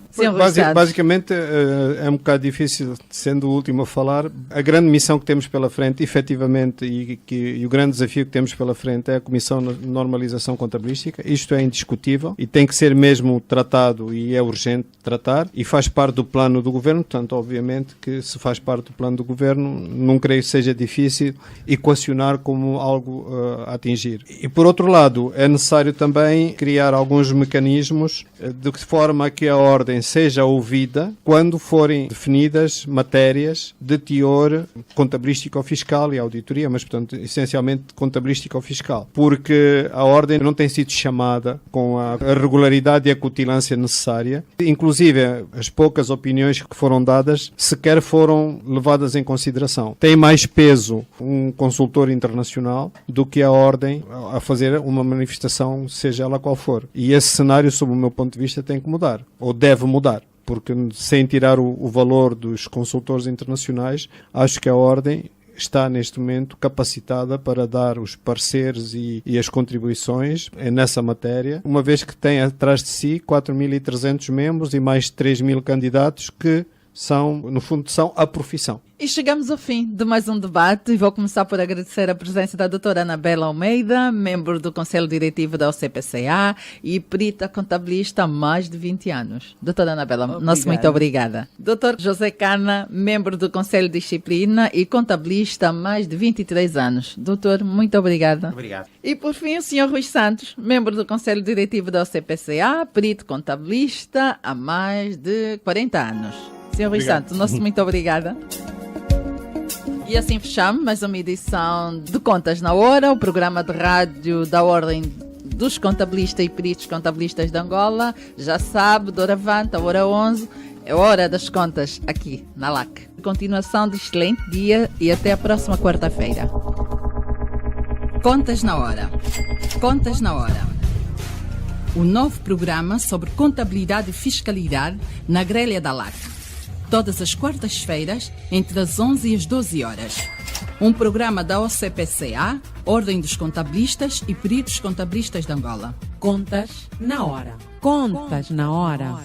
Basicamente é um bocado difícil, sendo o último a falar. A grande missão que temos pela frente, efetivamente, e o grande desafio que temos pela frente é a Comissão de Normalização Contabilística. Isto é indiscutível e tem que ser mesmo tratado, e é urgente tratar, e faz parte do plano do Governo. Portanto, obviamente que se faz parte do plano do Governo, não creio que seja difícil equacionar como algo a atingir. E por outro lado, é necessário também criar alguns mecanismos de forma a que a Ordem seja ouvida quando forem definidas matérias de teor contabilístico-fiscal e auditoria, mas, portanto, essencialmente contabilístico-fiscal, porque a Ordem não tem sido chamada com a regularidade e a cutilância necessária. Inclusive, as poucas opiniões que foram dadas sequer foram levadas em consideração. Tem mais peso um consultor internacional do que a Ordem a fazer uma manifestação, seja ela qual for. E esse cenário, sob o meu ponto de vista, tem que mudar, ou deve mudar, porque sem tirar o valor dos consultores internacionais, acho que a Ordem está neste momento capacitada para dar os pareceres e as contribuições nessa matéria, uma vez que tem atrás de si 4.300 membros e mais de 3.000 candidatos que no fundo, são a profissão. E chegamos ao fim de mais um debate e vou começar por agradecer a presença da doutora Anabela Almeida, membro do Conselho Diretivo da OCPCA e perita contabilista há mais de 20 anos. Doutora Anabela, nosso muito obrigada. Doutor José Cana, membro do Conselho de Disciplina e contabilista há mais de 23 anos. Doutor, muito obrigada. Obrigado. E por fim, o senhor Rui Santos, membro do Conselho Diretivo da OCPCA, perito contabilista há mais de 40 anos. Senhor Rui Santos, nosso muito obrigada. E assim fechamos mais uma edição de Contas na Hora, o programa de rádio da Ordem dos Contabilistas e Peritos Contabilistas de Angola. Já sabe, doravante, a hora 11, é hora das contas aqui na LAC. Continuação de excelente dia e até a próxima quarta-feira. Contas na Hora. Contas na Hora. O novo programa sobre contabilidade e fiscalidade na grelha da LAC. Todas as quartas-feiras, entre as 11 e as 12 horas. Um programa da OCPCA, Ordem dos Contabilistas e Peritos Contabilistas de Angola. Contas na Hora. Contas na Hora.